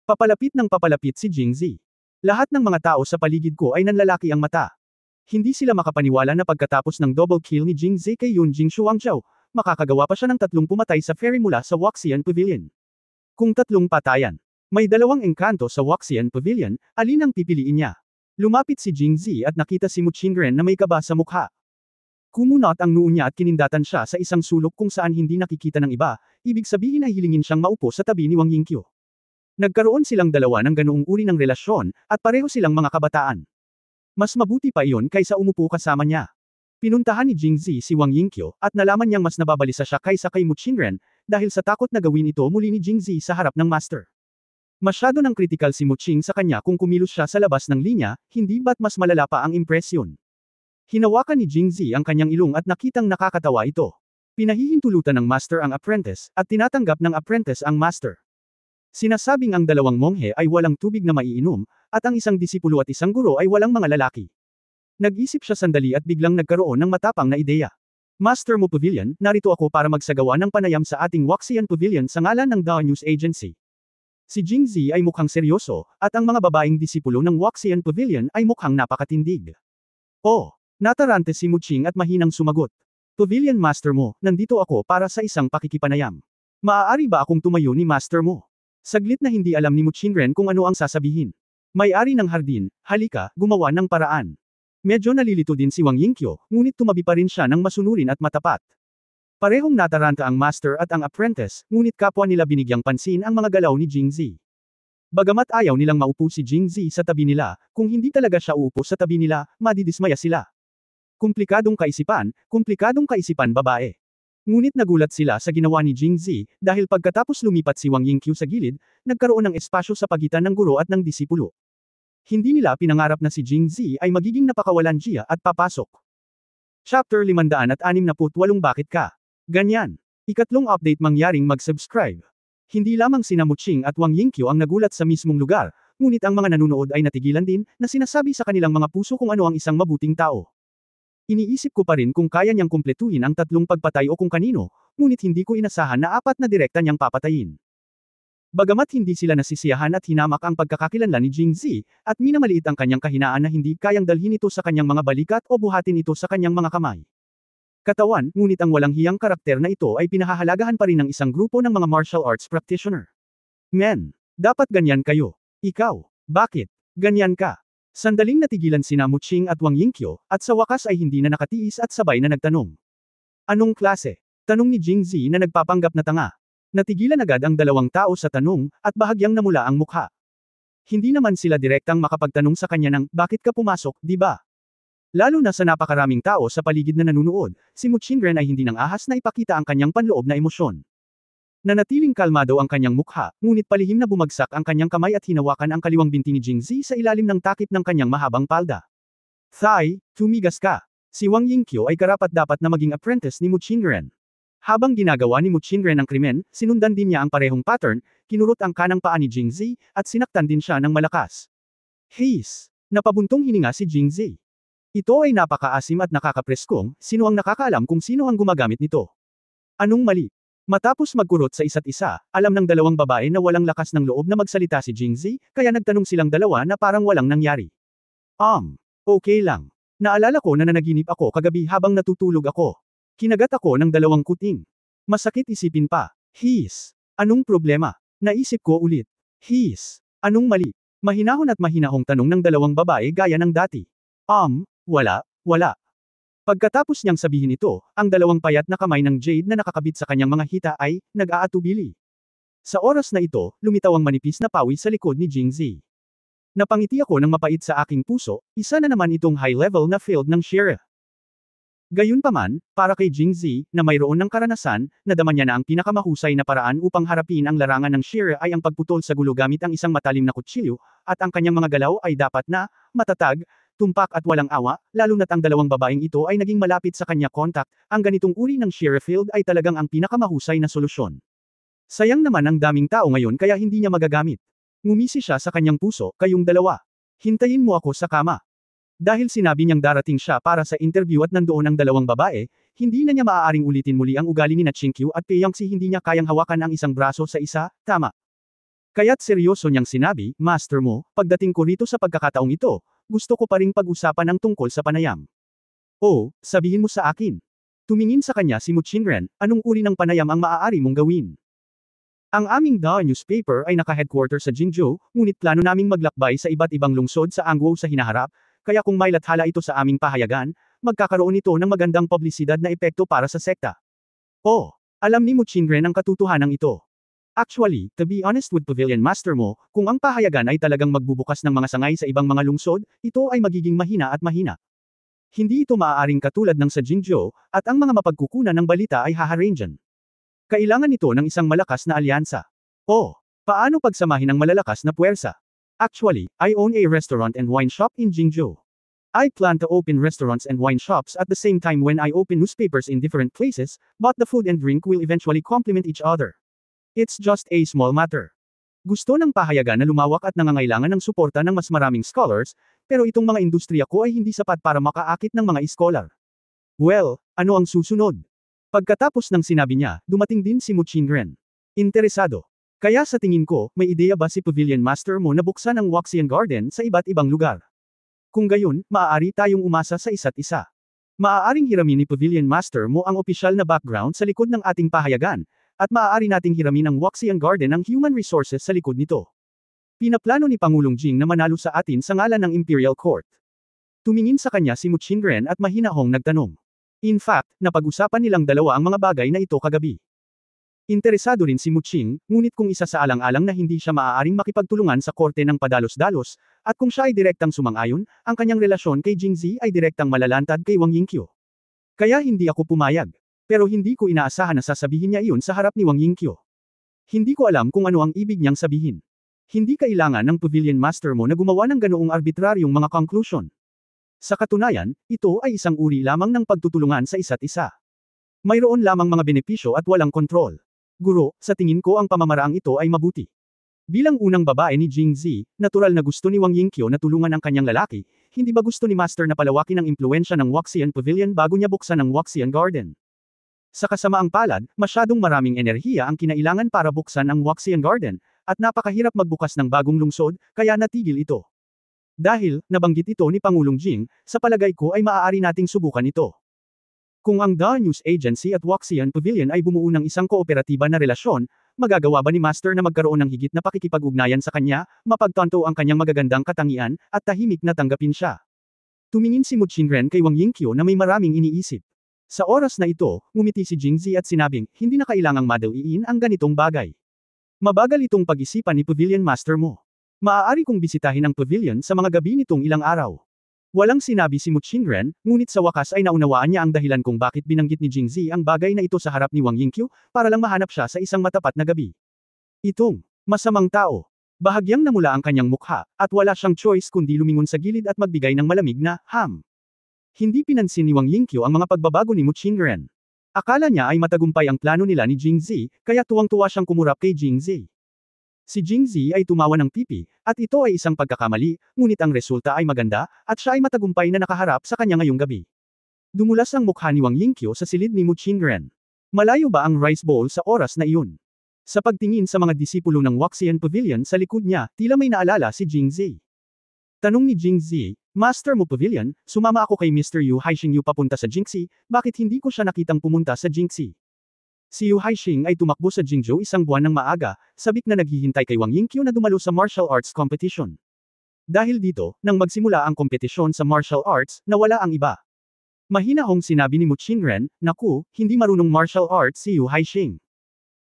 Papalapit ng papalapit si Jingzi. Lahat ng mga tao sa paligid ko ay nanlalaki ang mata. Hindi sila makapaniwala na pagkatapos ng double kill ni Jingzi kay Yunjing Shuangzhou, makakagawa pa siya ng 3 pumatay sa ferry mula sa Waxian Pavilion. Kung 3 patayan, may 2 engkanto sa Waxian Pavilion, alin ang pipiliin niya? Lumapit si Jingzi at nakita si Mu Qingren na may kaba sa mukha. Kumunot ang noo niya at kinindatan siya sa isang sulok kung saan hindi nakikita ng iba, ibig sabihin ay hilingin siyang maupo sa tabi ni Wang Yingqiu. Nagkaroon silang dalawa ng ganoong uri ng relasyon, at pareho silang mga kabataan. Mas mabuti pa iyon kaysa umupo kasama niya. Pinuntahan ni Jingzi si Wang Yingqiu, at nalaman niyang mas nababalisa siya kaysa kay Mu Qingren, dahil sa takot na gawin ito muli ni Jingzi sa harap ng master. Masyado nang kritikal si Mu Qing sa kanya kung kumilos siya sa labas ng linya, hindi ba't mas malala pa ang impresyon? Hinawakan ni Jingzi ang kanyang ilong at nakitang nakakatawa ito. Pinahihintulutan ng master ang apprentice, at tinatanggap ng apprentice ang master. Sinasabing ang 2 monghe ay walang tubig na maiinom, at ang isang disipulo at isang guro ay walang mga lalaki. Nag-isip siya sandali at biglang nagkaroon ng matapang na ideya. Master Mu Pavilion, narito ako para magsagawa ng panayam sa ating Waxian Pavilion sa ngalan ng Dao News Agency. Si Jingzi ay mukhang seryoso, at ang mga babaeng disipulo ng Waxian Pavilion ay mukhang napakatindig. Oh, natarante si Mu Qing at mahinang sumagot. Pavilion Master Mo, nandito ako para sa isang pakikipanayam. Maaari ba akong tumayo ni Master Mo? Saglit na hindi alam ni Mu Qingren kung ano ang sasabihin. May-ari ng hardin, halika, gumawa ng paraan. Medyo nalilito din si Wang Yingqiu, ngunit tumabi pa rin siya ng masunurin at matapat. Parehong nataranta ang master at ang apprentice, ngunit kapwa nila binigyang pansin ang mga galaw ni Jingzi. Bagamat ayaw nilang maupo si Jingzi sa tabi nila, kung hindi talaga siya uupo sa tabi nila, madidismaya sila. Komplikadong kaisipan babae. Ngunit nagulat sila sa ginawa ni Jingzi, dahil pagkatapos lumipat si Wang Yingqiu sa gilid, nagkaroon ng espasyo sa pagitan ng guro at ng disipulo. Hindi nila pinangarap na si Jingzi ay magiging napakawalan Jia at papasok. Chapter 568 Bakit ka? Ganyan. Ikatlong update mangyaring mag-subscribe. Hindi lamang sina Muqing at Wang Yingqiu ang nagulat sa mismong lugar, ngunit ang mga nanonood ay natigilan din, na sinasabi sa kanilang mga puso kung ano ang isang mabuting tao. Iniisip ko pa rin kung kaya niyang kumpletuhin ang 3 pagpatay o kung kanino, ngunit hindi ko inasahan na 4 na direkta niyang papatayin. Bagamat hindi sila nasisiyahan at hinamak ang pagkakakilanlan ni Jingzi, at minamaliit ang kanyang kahinaan na hindi kayang dalhin ito sa kanyang mga balikat o buhatin ito sa kanyang mga kamay. Katawan, ngunit ang walang hiyang karakter na ito ay pinahahalagahan pa rin ng isang grupo ng mga martial arts practitioner. Men, dapat ganyan kayo. Ikaw, bakit? Ganyan ka. Sandaling natigilan sina Muqing at Wang Yingqiu, at sa wakas ay hindi na nakatiis at sabay na nagtanong. Anong klase? Tanong ni Jingzi na nagpapanggap na tanga. Natigilan agad ang dalawang tao sa tanong, at bahagyang namula ang mukha. Hindi naman sila direktang makapagtanong sa kanya ng, bakit ka pumasok, di ba? Lalo na sa napakaraming tao sa paligid na nanunood, si Muqing ay hindi nang ahas na ipakita ang kanyang panloob na emosyon. Nanatiling kalmado ang kanyang mukha, ngunit palihim na bumagsak ang kanyang kamay at hinawakan ang kaliwang binti ni Jingzi sa ilalim ng takip ng kanyang mahabang palda. Thai, tumigas ka. Si Wang Yingqiu ay karapat-dapat na maging apprentice ni Muqing. Habang ginagawa ni Muqing ang krimen, sinundan din niya ang parehong pattern, kinurot ang kanang paa ni Jingzi, at sinaktan din siya ng malakas. Hiss! Napabuntong hininga si Jingzi. Ito ay napakaasim at nakakapreskong, sino ang nakakaalam kung sino ang gumagamit nito? Anong mali? Matapos magkurot sa isa't isa, alam ng dalawang babae na walang lakas ng loob na magsalita si Jingzi, kaya nagtanong silang dalawa na parang walang nangyari. Okay lang. Naalala ko na nanaginip ako kagabi habang natutulog ako. Kinagat ako ng 2 kuting. Masakit isipin pa. Hiss. Anong problema? Naisip ko ulit. Hiss. Anong mali? Mahinahon at mahinahong tanong ng dalawang babae gaya ng dati. Wala. Pagkatapos niyang sabihin ito, ang dalawang payat na kamay ng Jade na nakakabit sa kanyang mga hita ay, nag-aatubili. Sa oras na ito, lumitaw ang manipis na pawis sa likod ni Jingzi. Napangiti ako ng mapait sa aking puso, isa na naman itong high-level na field ng sheriff. Gayunpaman, para kay Jingzi, na mayroon ng karanasan, nadama niya na ang pinakamahusay na paraan upang harapin ang larangan ng sheriff ay ang pagputol sa gulo gamit ang isang matalim na kutsilyo, at ang kanyang mga galaw ay dapat na, matatag, tumpak at walang awa, lalo na't ang dalawang babaeng ito ay naging malapit sa kanya kontak, ang ganitong uri ng sheriff field ay talagang ang pinakamahusay na solusyon. Sayang naman ang daming tao ngayon kaya hindi niya magagamit. Ngumisi siya sa kanyang puso, kayong dalawa. Hintayin mo ako sa kama. Dahil sinabi niyang darating siya para sa interview at nandoon ang dalawang babae, hindi na niya maaaring ulitin muli ang ugali ni Qingqiu at Peiyangxi hindi niya kayang hawakan ang isang braso sa isa, tama. Kaya't seryoso niyang sinabi, Master mo, pagdating ko rito sa pagkakataong ito, gusto ko pa ring pag-usapan ang tungkol sa panayam. Sabihin mo sa akin. Tumingin sa kanya si Muqing, anong uri ng panayam ang maaari mong gawin? Ang aming The Newspaper ay naka-headquarter sa Jingzhou, ngunit plano naming maglakbay sa iba't ibang lungsod sa Angguo sa hinaharap, kaya kung may lathala ito sa aming pahayagan, magkakaroon ito ng magandang publisidad na epekto para sa sekta. Alam ni Muqing ang katotohanan ito. Actually, to be honest with Pavilion Master mo, kung ang pahayagan ay talagang magbubukas ng mga sangay sa ibang mga lungsod, ito ay magiging mahina at mahina. Hindi ito maaaring katulad ng sa Jingzhou, at ang mga mapagkukunan ng balita ay haharangan. Kailangan ito ng isang malakas na alyansa. Paano pagsamahin ang malalakas na puwersa? Actually, I own a restaurant and wine shop in Jingzhou. I plan to open restaurants and wine shops at the same time when I open newspapers in different places, but the food and drink will eventually complement each other. It's just a small matter. Gusto ng pahayagan na lumawak at nangangailangan ng suporta ng mas maraming scholars, pero itong mga industriya ko ay hindi sapat para makaakit ng mga scholar. Well, ano ang susunod? Pagkatapos ng sinabi niya, dumating din si Muqing. Interesado. Kaya sa tingin ko, may ideya ba si Pavilion Master mo na buksan ang Waxian Garden sa iba't ibang lugar? Kung gayon, maaari tayong umasa sa isa't isa. Maaaring hiramin ni Pavilion Master mo ang opisyal na background sa likod ng ating pahayagan, at maaari nating hiramin ang Waxian Garden ng human resources sa likod nito. Pinaplano ni Pangulong Jing na manalo sa atin sa ngalan ng Imperial Court. Tumingin sa kanya si Muqing at mahinahong nagtanong. In fact, napag-usapan nilang dalawa ang mga bagay na ito kagabi. Interesado rin si Muching, ngunit kung isa sa alang-alang na hindi siya maaaring makipagtulungan sa korte ng padalos-dalos, at kung siya ay direktang sumang-ayon, ang kanyang relasyon kay Jingzi ay direktang malalantad kay Wang Yingqiu. Kaya hindi ako pumayag. Pero hindi ko inaasahan na sasabihin niya iyon sa harap ni Wang Yingqiu. Hindi ko alam kung ano ang ibig niyang sabihin. Hindi kailangan ng pavilion master mo na gumawa ng ganoong arbitraryong mga conclusion. Sa katunayan, ito ay isang uri lamang ng pagtutulungan sa isa't isa. Mayroon lamang mga benepisyo at walang kontrol. Guro, sa tingin ko ang pamamaraang ito ay mabuti. Bilang unang babae ni Jingzi, natural na gusto ni Wang Yingqiu na tulungan ang kanyang lalaki, hindi ba gusto ni Master na palawakin ang impluensya ng Wuxian Pavilion bago niya buksan ang Wuxian Garden? Sa kasamaang palad, masyadong maraming enerhiya ang kinailangan para buksan ang Wuxian Garden, at napakahirap magbukas ng bagong lungsod, kaya natigil ito. Dahil, nabanggit ito ni Pangulong Jing, sa palagay ko ay maaari nating subukan ito. Kung ang The News Agency at Wuxian Pavilion ay bumuo ng isang kooperatiba na relasyon, magagawa ba ni Master na magkaroon ng higit na pakikipag-ugnayan sa kanya, mapagtanto ang kanyang magagandang katangian, at tahimik na tanggapin siya? Tumingin si Mu Qingren kay Wang Yingqiu na may maraming iniisip. Sa oras na ito, ngumiti si Jingzi at sinabing, hindi na kailangang madaliin ang ganitong bagay. Mabagal itong pag-isipan ni Pavilion Master mo. Maaari kong bisitahin ang pavilion sa mga gabi nitong ilang araw. Walang sinabi si Mu Qingren, ngunit sa wakas ay naunawaan niya ang dahilan kung bakit binanggit ni Jingzi ang bagay na ito sa harap ni Wang Yingqiu, para lang mahanap siya sa isang matapat na gabi. Itong masamang tao. Bahagyang namula ang kanyang mukha, at wala siyang choice kundi lumingon sa gilid at magbigay ng malamig na ham. Hindi pinansin ni Wang Yingqiu ang mga pagbabago ni Mu Qingren. Akala niya ay matagumpay ang plano nila ni Jingzi, kaya tuwang-tuwa siyang kumurap kay Jingzi. Si Jingzi ay tumawa ng pipi, at ito ay isang pagkakamali, ngunit ang resulta ay maganda, at siya ay matagumpay na nakaharap sa kanya ngayong gabi. Dumulas ang mukha ni Wang Yingqiu sa silid ni Mu Qingren. Malayo ba ang rice bowl sa oras na iyon? Sa pagtingin sa mga disipulo ng Wuxian Pavilion sa likod niya, tila may naalala si Jingzi. Tanong ni Jingzi, Master Mu Pavilion, sumama ako kay Mr. Yu Haixing papunta sa Jingxi, bakit hindi ko siya nakitang pumunta sa Jingxi? Si Yu Haixing ay tumakbo sa Jingzhou isang buwan ng maaga, sabik na naghihintay kay Wang Yingqiu na dumalo sa martial arts competition. Dahil dito, nang magsimula ang kompetisyon sa martial arts, nawala ang iba. Mahinahong sinabi ni Mu Qingren, naku, hindi marunong martial arts si Yu Haixing.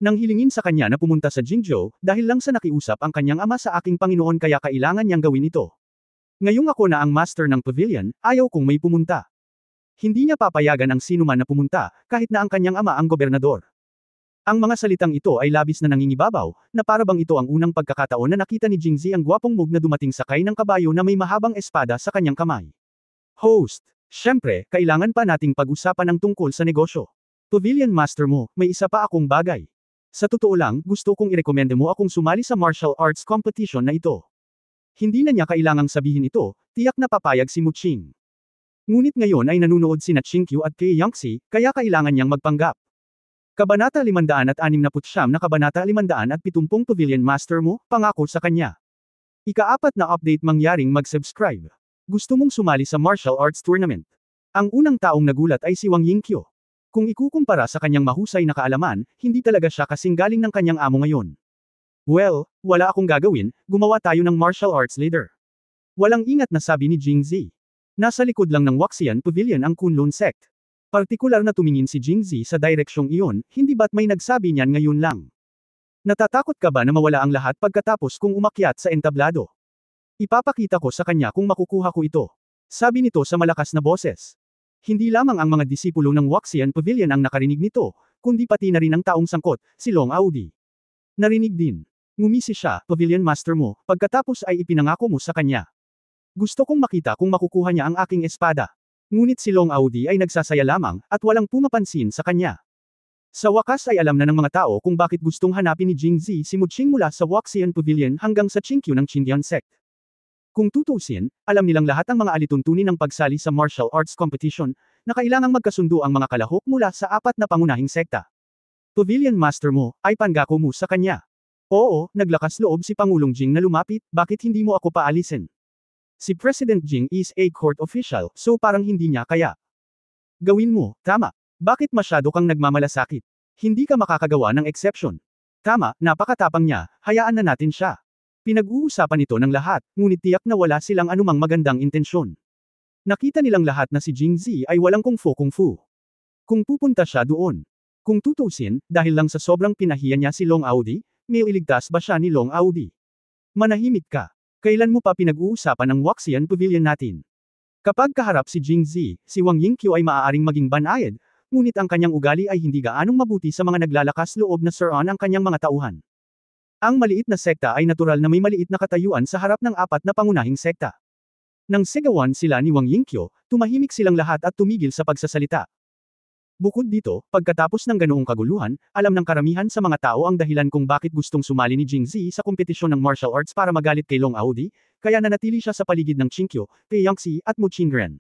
Nang hilingin sa kanya na pumunta sa Jingzhou, dahil lang sa nakiusap ang kanyang ama sa aking Panginoon kaya kailangan niyang gawin ito. Ngayong ako na ang master ng pavilion, ayaw kong may pumunta. Hindi niya papayagan ang sinuman na pumunta, kahit na ang kanyang ama ang gobernador. Ang mga salitang ito ay labis na nangingibabaw, na parabang ito ang unang pagkakataon na nakita ni Jingzi ang gwapong mug na dumating sakay ng kabayo na may mahabang espada sa kanyang kamay. Host, syempre, kailangan pa nating pag-usapan ang tungkol sa negosyo. Pavilion Master mo, may isa pa akong bagay. Sa totoo lang, gusto kong irekomenda mo akong sumali sa martial arts competition na ito. Hindi na niya kailangang sabihin ito, tiyak na papayag si Mu Qing. Ngunit ngayon ay nanunood sina Qingqiu at Kei Yangxi, kaya kailangan niyang magpanggap. Kabanata 569 na Kabanata 570 Pavilion Master mo, pangako sa kanya. Ika-4 na update mangyaring mag-subscribe. Gusto mong sumali sa martial arts tournament. Ang unang taong nagulat ay si Wang Yingqiu. Kung ikukumpara sa kanyang mahusay na kaalaman, hindi talaga siya kasing galing ng kanyang amo ngayon. Well, wala akong gagawin, gumawa tayo ng martial arts leader. Walang ingat na sabi ni Jingzi. Nasa likod lang ng Wuxian Pavilion ang Kunlun sect. Partikular na tumingin si Jingzi sa direksyong iyon, hindi ba't may nagsabi niyan ngayon lang? Natatakot ka ba na mawala ang lahat pagkatapos kung umakyat sa entablado? Ipapakita ko sa kanya kung makukuha ko ito. Sabi nito sa malakas na boses. Hindi lamang ang mga disipulo ng Wuxian Pavilion ang nakarinig nito, kundi pati na rin ang taong sangkot, si Long Audi. Narinig din. Ngumisi siya, Pavilion Master mo, pagkatapos ay ipinangako mo sa kanya. Gusto kong makita kung makukuha niya ang aking espada. Ngunit si Long Audi ay nagsasaya lamang, at walang pumapansin sa kanya. Sa wakas ay alam na ng mga tao kung bakit gustong hanapin ni Jingzi si Mu Qing mula sa Wuxian Pavilion hanggang sa Qingqiu ng Qindian sect. Kung tutuusin, alam nilang lahat ang mga alituntunin ng pagsali sa martial arts competition, na kailangang magkasundo ang mga kalahok mula sa 4 na pangunahing sekta. Pavilion Master mo, ay pangako mo sa kanya. Oo, naglakas loob si Pangulong Jing na lumapit, bakit hindi mo ako paalisin? Si President Jing is a court official, so parang hindi niya kaya. Gawin mo, tama. Bakit masyado kang nagmamalasakit? Hindi ka makakagawa ng exception. Tama, napakatapang niya, hayaan na natin siya. Pinag-uusapan ito ng lahat, ngunit tiyak na wala silang anumang magandang intensyon. Nakita nilang lahat na si Jingzi ay walang kung fu. Kung pupunta siya doon. Kung tutusin, dahil lang sa sobrang pinahiya niya si Long Audi, may iligtas ba siya ni Long Audi? Manahimik ka. Kailan mo pa pinag-uusapan ang Waxian Pavilion natin? Kapag kaharap si Jingzi, si Wang Yingqiu ay maaaring maging banayad, ngunit ang kanyang ugali ay hindi gaanong mabuti sa mga naglalakas loob na suron ang kanyang mga tauhan. Ang maliit na sekta ay natural na may maliit na katayuan sa harap ng apat na pangunahing sekta. Nang sigawan sila ni Wang Yingqiu, tumahimik silang lahat at tumigil sa pagsasalita. Bukod dito, pagkatapos ng ganoong kaguluhan, alam ng karamihan sa mga tao ang dahilan kung bakit gustong sumali ni Jingzi sa kompetisyon ng martial arts para magalit kay Long Audi, kaya nanatili siya sa paligid ng Qingqiu, Pei Yangxi at Mu Qingren.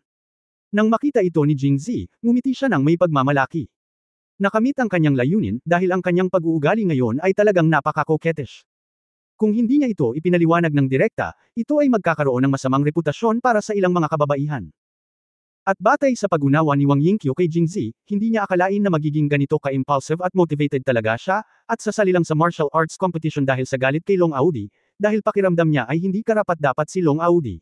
Nang makita ito ni Jingzi, ngumiti siya ng may pagmamalaki. Nakamit ang kanyang layunin dahil ang kanyang pag-uugali ngayon ay talagang napaka-coquettish. Kung hindi niya ito ipinaliwanag ng direkta, ito ay magkakaroon ng masamang reputasyon para sa ilang mga kababaihan. At batay sa pag-unawa ni Wang Yingqiu kay Jingzi, hindi niya akalain na magiging ganito ka-impulsive at motivated talaga siya, at sasali lang sa martial arts competition dahil sa galit kay Long Audi, dahil pakiramdam niya ay hindi karapat-dapat si Long Audi.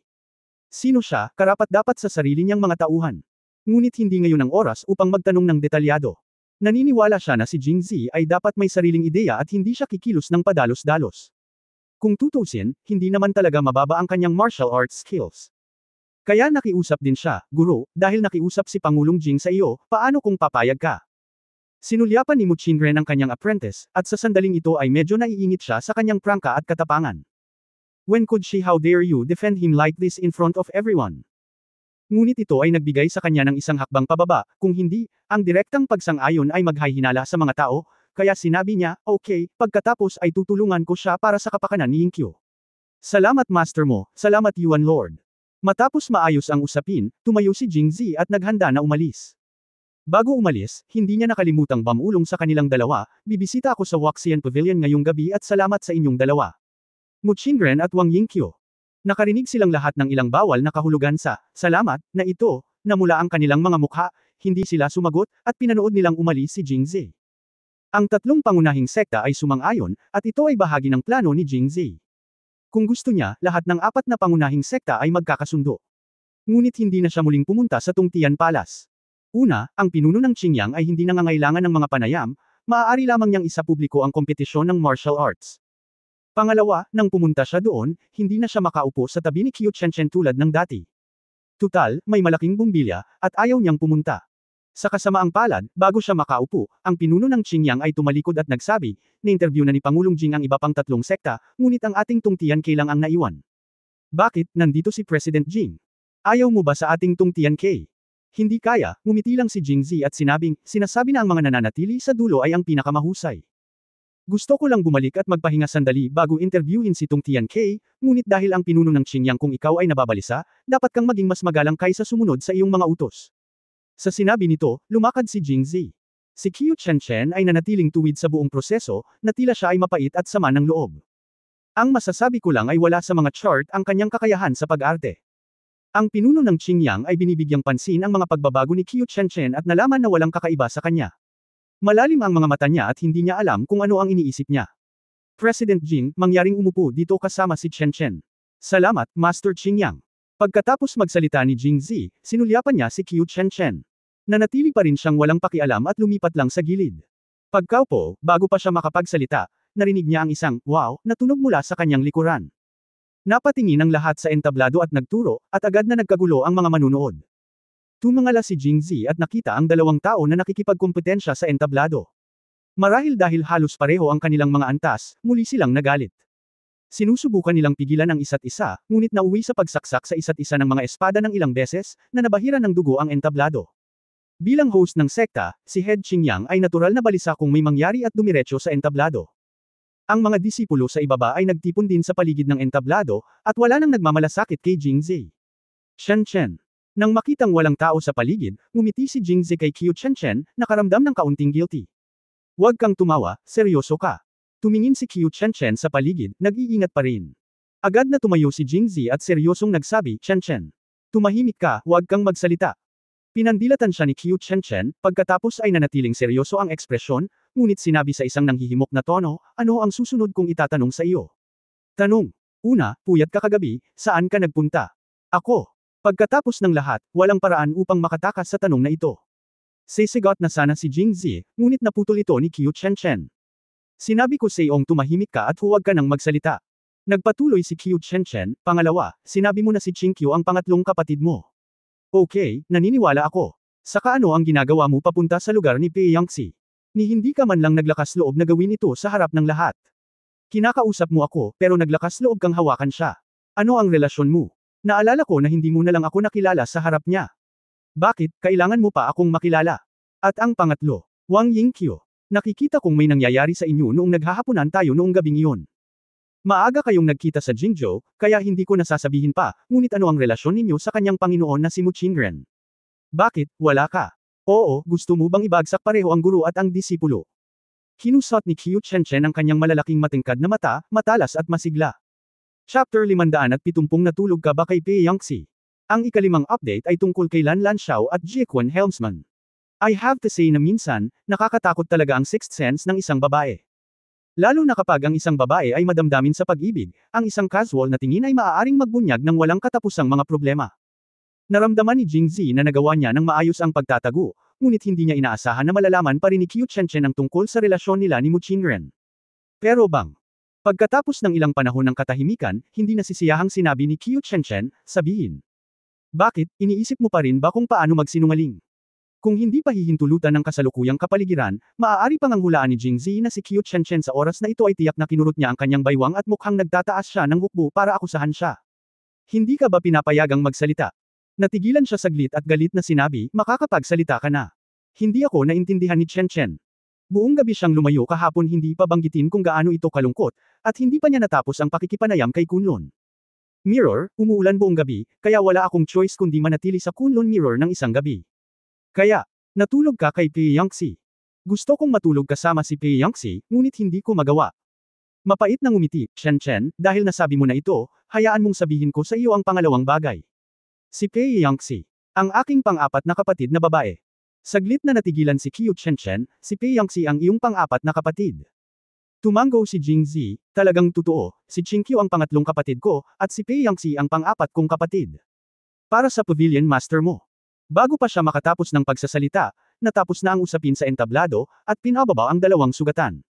Sino siya, karapat-dapat sa sarili niyang mga tauhan? Ngunit hindi ngayon ang oras upang magtanong ng detalyado. Naniniwala siya na si Jingzi ay dapat may sariling ideya at hindi siya kikilos ng padalos-dalos. Kung tutusin, hindi naman talaga mababa ang kanyang martial arts skills. Kaya nakiusap din siya, guro, dahil nakiusap si Pangulong Jing sa iyo, paano kung papayag ka? Sinulyapan ni Mu Qingren ang kanyang apprentice, at sa sandaling ito ay medyo naiingit siya sa kanyang prangka at katapangan. When could she how dare you defend him like this in front of everyone? Ngunit ito ay nagbigay sa kanya ng isang hakbang pababa, kung hindi, ang direktang pagsang-ayon ay maghahinala sa mga tao, kaya sinabi niya, okay, pagkatapos ay tutulungan ko siya para sa kapakanan ni Yingqiu. Salamat master mo, salamat Yuan Lord. Matapos maayos ang usapin, tumayo si Jingzi at naghanda na umalis. Bago umalis, hindi niya nakalimutang bamulong sa kanilang dalawa, bibisita ako sa Waxian Pavilion ngayong gabi at salamat sa inyong dalawa. Mu Qingren at Wang Yingqiu. Nakarinig silang lahat ng ilang bawal na kahulugan sa salamat na ito, na mula ang kanilang mga mukha, hindi sila sumagot, at pinanood nilang umalis si Jingzi. Ang tatlong pangunahing sekta ay sumang-ayon, at ito ay bahagi ng plano ni Jingzi. Kung gusto niya, lahat ng apat na pangunahing sekta ay magkakasundo. Ngunit hindi na siya muling pumunta sa Tungtian Palace. Una, ang pinuno ng Qingyang ay hindi nangangailangan ng mga panayam, maaari lamang niyang isapubliko ang kompetisyon ng martial arts. Pangalawa, nang pumunta siya doon, hindi na siya makaupo sa tabi ni Qiu Chen tulad ng dati. Tutal, may malaking bumbilya, at ayaw niyang pumunta. Sa kasamaang palad, bago siya makaupo, ang pinuno ng Qingyang ay tumalikod at nagsabi, na-interview na ni Pangulong Jing ang iba pang tatlong sekta, ngunit ang ating tungtian kailang ang naiwan. Bakit, nandito si President Jing? Ayaw mo ba sa ating tungtian kay? Hindi kaya, ngumiti lang si Jingzi at sinabing, sinasabi na ang mga nananatili sa dulo ay ang pinakamahusay. Gusto ko lang bumalik at magpahinga sandali bago interviewin si Tungtian K, ngunit dahil ang pinuno ng Qingyang kung ikaw ay nababalisa, dapat kang maging mas magalang kaysa sumunod sa iyong mga utos. Sa sinabi nito, lumakad si Jingzi. Si Qiu Chen ay nanatiling tuwid sa buong proseso, na tila siya ay mapait at sama ng loob. Ang masasabi ko lang ay wala sa mga chart ang kanyang kakayahan sa pag-arte. Ang pinuno ng Qingyang ay binibigyang pansin ang mga pagbabago ni Qiu Chen at nalaman na walang kakaiba sa kanya. Malalim ang mga mata niya at hindi niya alam kung ano ang iniisip niya. President Jing, mangyaring umupo dito kasama si Chen. Salamat, Master Qingyang. Pagkatapos magsalita ni Jingzi, sinulyapan niya si Qiu Chen. Nanatili pa rin siyang walang pakialam at lumipat lang sa gilid. Pagkaupo, bago pa siya makapagsalita, narinig niya ang isang, wow, na tunog mula sa kanyang likuran. Napatingin ang lahat sa entablado at nagturo, at agad na nagkagulo ang mga manunood. Tumangala si Jingzi at nakita ang dalawang tao na nakikipagkompetensya sa entablado. Marahil dahil halos pareho ang kanilang mga antas, muli silang nagalit. Sinusubukan nilang pigilan ang isa't isa, ngunit nauwi sa pagsaksak sa isa't isa ng mga espada ng ilang beses, na nabahira ng dugo ang entablado. Bilang host ng sekta, si Head Qingyang ay natural na balisa kung may mangyari at dumiretso sa entablado. Ang mga disipulo sa ibaba ay nagtipon din sa paligid ng entablado, at wala nang nagmamalasakit kay Jingzi. Chen. Nang makitang walang tao sa paligid, ngumiti si Jingzi kay Qiu Chen, nakaramdam ng kaunting guilty. Huwag kang tumawa, seryoso ka. Tumingin si Qiu Chen sa paligid, nag-iingat pa rin. Agad na tumayo si Jingzi at seryosong nagsabi, Chen. Tumahimik ka, huwag kang magsalita. Pinandilatan siya ni Qiu Chen, pagkatapos ay nanatiling seryoso ang ekspresyon, ngunit sinabi sa isang nanghihimok na tono, ano ang susunod kong itatanong sa iyo? Tanong. Una, puyat ka kagabi, saan ka nagpunta? Ako. Pagkatapos ng lahat, walang paraan upang makatakas sa tanong na ito. Sisigot na sana si Jingzi, ngunit naputol ito ni Qiu Chen. Sinabi ko sa iyong tumahimik ka at huwag ka nang magsalita. Nagpatuloy si Qiu Chen, pangalawa, sinabi mo na si Qingqiu ang pangatlong kapatid mo. Okay, naniniwala ako. Saka ano ang ginagawa mo papunta sa lugar ni Pei Yangtze? Ni hindi ka man lang naglakas loob na gawin ito sa harap ng lahat. Kinakausap mo ako, pero naglakas loob kang hawakan siya. Ano ang relasyon mo? Naalala ko na hindi mo na lang ako nakilala sa harap niya. Bakit, kailangan mo pa akong makilala? At ang pangatlo, Wang Yingqiu. Nakikita kong may nangyayari sa inyo noong naghahapunan tayo noong gabing iyon. Maaga kayong nagkita sa Jingzhou, kaya hindi ko nasasabihin pa, ngunit ano ang relasyon ninyo sa kanyang Panginoon na si Mu Qingren? Bakit, wala ka? Oo, gusto mo bang ibagsak pareho ang guro at ang disipulo? Kinusot ni Qiu Chen ang kanyang malalaking matingkad na mata, matalas at masigla. Chapter 570 Natulog ka ba kay Pei Yangtze? Ang ikalimang update ay tungkol kay Lan Lanxiao at Jiequan Helmsman. I have to say na minsan, nakakatakot talaga ang sixth sense ng isang babae. Lalo na kapag ang isang babae ay madamdamin sa pag-ibig, ang isang casual na tingin ay maaaring magbunyag ng walang katapusang mga problema. Naramdaman ni Jingzi na nagawa niya ng maayos ang pagtatago, ngunit hindi niya inaasahan na malalaman pa rin ni Qiu Chen ang tungkol sa relasyon nila ni Mu Qingren. Pero bang? Pagkatapos ng ilang panahon ng katahimikan, hindi nasisiyahang sinabi ni Qiu Chen, sabihin. Bakit, iniisip mo pa rin ba kung paano magsinungaling? Kung hindi pa hihintulutan ng kasalukuyang kapaligiran, maaari pang ang hulaan ni Jingzi na si Qiu Chen sa oras na ito ay tiyak na kinurot niya ang kanyang baywang at mukhang nagtataas siya ng hukbo para akusahan siya. Hindi ka ba pinapayagang magsalita? Natigilan siya saglit at galit na sinabi, makakapagsalita ka na. Hindi ako naintindihan ni Chen. Buong gabi siyang lumayo kahapon hindi pa banggitin kung gaano ito kalungkot, at hindi pa niya natapos ang pakikipanayam kay Kunlun. Mirror, umuulan buong gabi, kaya wala akong choice kundi manatili sa Kunlun Mirror ng isang gabi. Kaya, natulog ka kay Pei Yangtze. Gusto kong matulog kasama si Pei Yangtze, ngunit hindi ko magawa. Mapait na ngumiti, Chen, dahil nasabi mo na ito, hayaan mong sabihin ko sa iyo ang pangalawang bagay. Si Pei Yangtze, ang aking pang-apat na kapatid na babae. Saglit na natigilan si Qiu Chen, si Pei Yangtze ang iyong pang-apat na kapatid. Tumango si Jingzi, talagang totoo, si Qingqiu ang pangatlong kapatid ko, at si Pei Yangtze ang pang-apat kong kapatid. Para sa pavilion master mo. Bago pa siya makatapos ng pagsasalita, natapos na ang usapin sa entablado, at pinababa ang dalawang sugatan.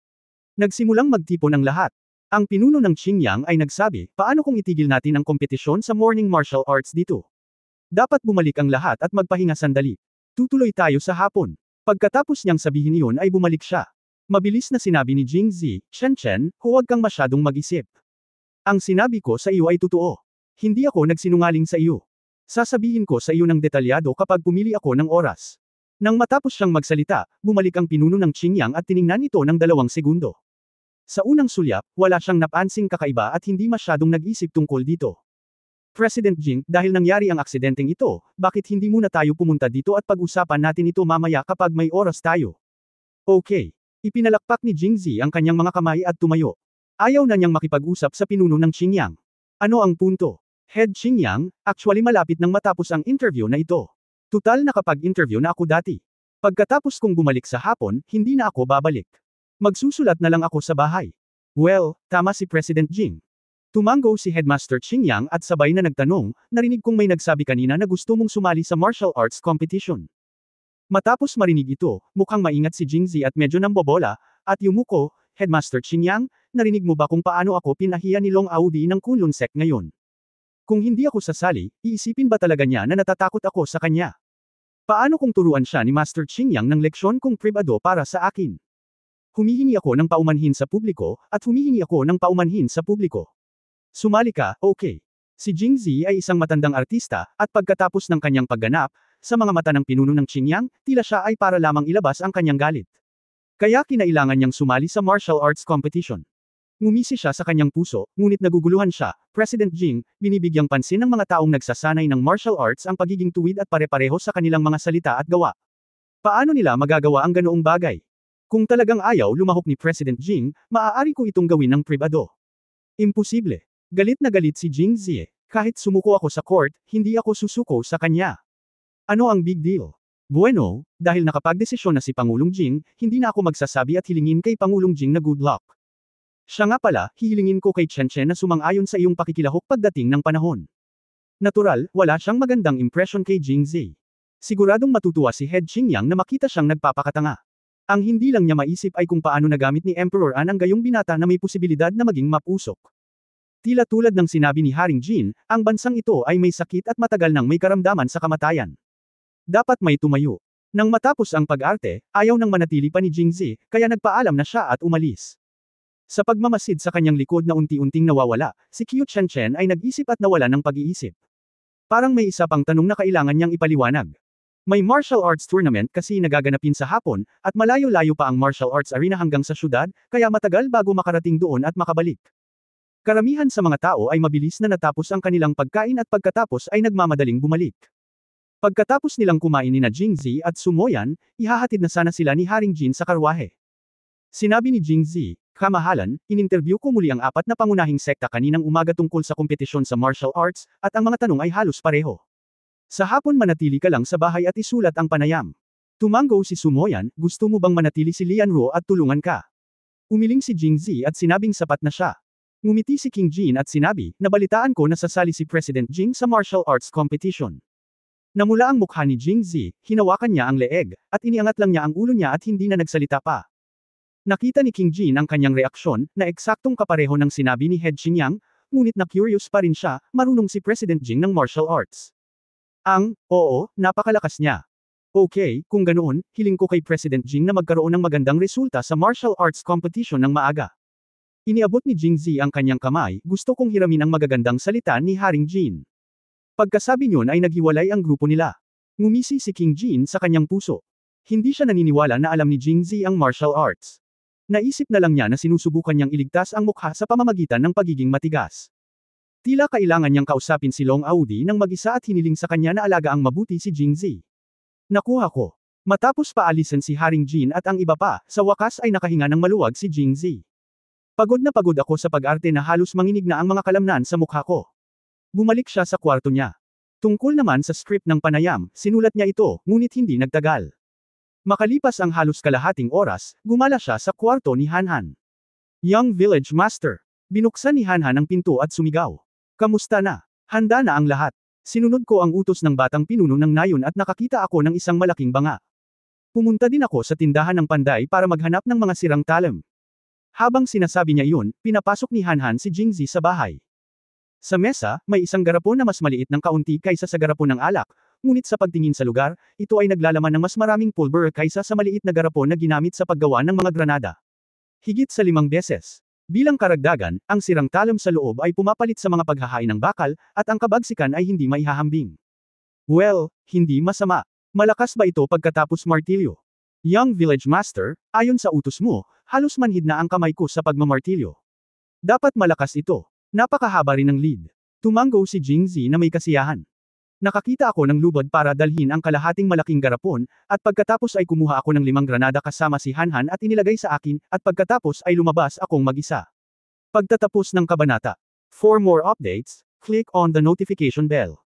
Nagsimulang magtipon ang lahat. Ang pinuno ng Qingyang ay nagsabi, paano kung itigil natin ang kompetisyon sa morning martial arts dito? Dapat bumalik ang lahat at magpahinga sandali. Tutuloy tayo sa hapon. Pagkatapos niyang sabihin iyon ay bumalik siya. Mabilis na sinabi ni Jingzi, Chen, huwag kang masyadong mag-isip. Ang sinabi ko sa iyo ay totoo. Hindi ako nagsinungaling sa iyo. Sasabihin ko sa iyo ng detalyado kapag pumili ako ng oras. Nang matapos siyang magsalita, bumalik ang pinuno ng Qingyang at tiningnan ito ng 2 segundo. Sa unang sulyap, wala siyang napansing kakaiba at hindi masyadong nag-isip tungkol dito. President Jing, dahil nangyari ang aksidenteng ito, bakit hindi muna tayo pumunta dito at pag-usapan natin ito mamaya kapag may oras tayo? Okay. Ipinalakpak ni Jingzi ang kanyang mga kamay at tumayo. Ayaw na niyang makipag-usap sa pinuno ng Qingyang. Ano ang punto? Head Qingyang, actually malapit nang matapos ang interview na ito. Tutal nakapag-interview na ako dati. Pagkatapos kong bumalik sa hapon, hindi na ako babalik. Magsusulat na lang ako sa bahay. Well, tama si President Jing. Tumango si Headmaster Qingyang at sabay na nagtanong, narinig kong may nagsabi kanina na gusto mong sumali sa martial arts competition. Matapos marinig ito, mukhang maingat si Jingzi at medyo nambobola, at yumuko, Headmaster Qingyang, narinig mo ba kung paano ako pinahiya ni Long Audi ng Kunlun Sect ngayon? Kung hindi ako sasali, iisipin ba talaga niya na natatakot ako sa kanya? Paano kung turuan siya ni Master Qingyang ng leksyon kung pribado para sa akin? Humihingi ako ng paumanhin sa publiko, at humihingi ako ng paumanhin sa publiko. Sumali ka, okay. Si Jingzi ay isang matandang artista, at pagkatapos ng kanyang pagganap, sa mga mata ng pinuno ng Qingyang, tila siya ay para lamang ilabas ang kanyang galit. Kaya kinailangan niyang sumali sa martial arts competition. Ngumisi siya sa kanyang puso, ngunit naguguluhan siya, President Jing, binibigyang pansin ng mga taong nagsasanay ng martial arts ang pagiging tuwid at pare-pareho sa kanilang mga salita at gawa. Paano nila magagawa ang ganoong bagay? Kung talagang ayaw lumahok ni President Jing, maaari ko itong gawin ng pribado. Imposible. Galit na galit si Jingzi. Kahit sumuko ako sa court, hindi ako susuko sa kanya. Ano ang big deal? Bueno, dahil nakapagdesisyon na si Pangulong Jing, hindi na ako magsasabi at hilingin kay Pangulong Jing na good luck. Siya nga pala, hihilingin ko kay Chen na sumang-ayon sa iyong pakikilahok pagdating ng panahon. Natural, wala siyang magandang impression kay Jingzi. Siguradong matutuwa si Head Qingyang na makita siyang nagpapakatanga. Ang hindi lang niya maisip ay kung paano nagamit ni Emperor An ang gayong binata na may posibilidad na maging mapusok. Tila tulad ng sinabi ni Haring Jin, ang bansang ito ay may sakit at matagal nang may karamdaman sa kamatayan. Dapat may tumayo. Nang matapos ang pag-arte, ayaw nang manatili pa ni Jingzi, kaya nagpaalam na siya at umalis. Sa pagmamasid sa kanyang likod na unti-unting nawawala, si Qiu Chen ay nag-isip at nawala ng pag-iisip. Parang may isa pang tanong na kailangan niyang ipaliwanag. May martial arts tournament kasi nagaganapin sa hapon, at malayo-layo pa ang martial arts arena hanggang sa syudad, kaya matagal bago makarating doon at makabalik. Karamihan sa mga tao ay mabilis na natapos ang kanilang pagkain at pagkatapos ay nagmamadaling bumalik. Pagkatapos nilang kumain ni na Jingzi at Sumoyan, ihahatid na sana sila ni Haring Jin sa karwahe. Sinabi ni Jingzi, "Kamahalan, ininterview ko muli ang 4 na pangunahing sekta kaninang umaga tungkol sa kompetisyon sa martial arts, at ang mga tanong ay halos pareho. Sa hapon manatili ka lang sa bahay at isulat ang panayam." Tumango si Sumoyan, "Gusto mo bang manatili si Lian Ruo at tulungan ka?" Umiling si Jingzi at sinabing sapat na siya. Ngumiti si King Jin at sinabi, "Nabalitaan ko na sasali si President Jing sa martial arts competition." Namula ang mukha ni Jingzi, hinawakan niya ang leeg, at iniangat lang niya ang ulo niya at hindi na nagsalita pa. Nakita ni King Jin ang kanyang reaksyon, na eksaktong kapareho ng sinabi ni Head Qingyang, ngunit na curious pa rin siya, marunong si President Jing ng martial arts. Oo, napakalakas niya. Okay, kung ganoon, hiling ko kay President Jing na magkaroon ng magandang resulta sa martial arts competition ng maaga. Iniabot ni Jingzi ang kanyang kamay, gusto kong hiramin ang magagandang salita ni Haring Jin. Pagkasabi niyon ay naghiwalay ang grupo nila. Ngumisi si King Jin sa kanyang puso. Hindi siya naniniwala na alam ni Jingzi ang martial arts. Naisip na lang niya na sinusubukan niyang iligtas ang mukha sa pamamagitan ng pagiging matigas. Tila kailangan niyang kausapin si Long Audi ng mag-isa at hiniling sa kanya na alagaan mabuti si Jingzi. Nakuha ko. Matapos paalisan si Haring Jin at ang iba pa, sa wakas ay nakahinga ng maluwag si Jingzi. Pagod na pagod ako sa pag-arte na halos manginig na ang mga kalamnan sa mukha ko. Bumalik siya sa kwarto niya. Tungkol naman sa script ng panayam, sinulat niya ito, ngunit hindi nagtagal. Makalipas ang halos kalahating oras, gumala siya sa kwarto ni Hanhan. Young Village Master. Binuksan ni Hanhan ang pinto at sumigaw. Kamusta na? Handa na ang lahat. Sinunod ko ang utos ng batang pinuno ng nayon at nakakita ako ng isang malaking banga. Pumunta din ako sa tindahan ng Panday para maghanap ng mga sirang talam. Habang sinasabi niya iyon, pinapasok ni Hanhan si Jingzi sa bahay. Sa mesa, may isang garapon na mas maliit ng kaunti kaysa sa garapon ng alak, ngunit sa pagtingin sa lugar, ito ay naglalaman ng mas maraming pulver kaysa sa maliit na garapon na ginamit sa paggawa ng mga granada. Higit sa 5 beses. Bilang karagdagan, ang sirang talam sa loob ay pumapalit sa mga paghahain ng bakal, at ang kabagsikan ay hindi maihahambing. Well, hindi masama. Malakas ba ito pagkatapos martilyo? Young Village Master, ayon sa utos mo, halos manhid na ang kamay ko sa pagmamartilyo. Dapat malakas ito. Napakahaba rin ng lead. Tumango si Jingzi na may kasiyahan. Nakakita ako ng lubad para dalhin ang kalahating malaking garapon, at pagkatapos ay kumuha ako ng 5 granada kasama si Hanhan at inilagay sa akin, at pagkatapos ay lumabas akong mag-isa. Pagtatapos ng kabanata. For more updates, click on the notification bell.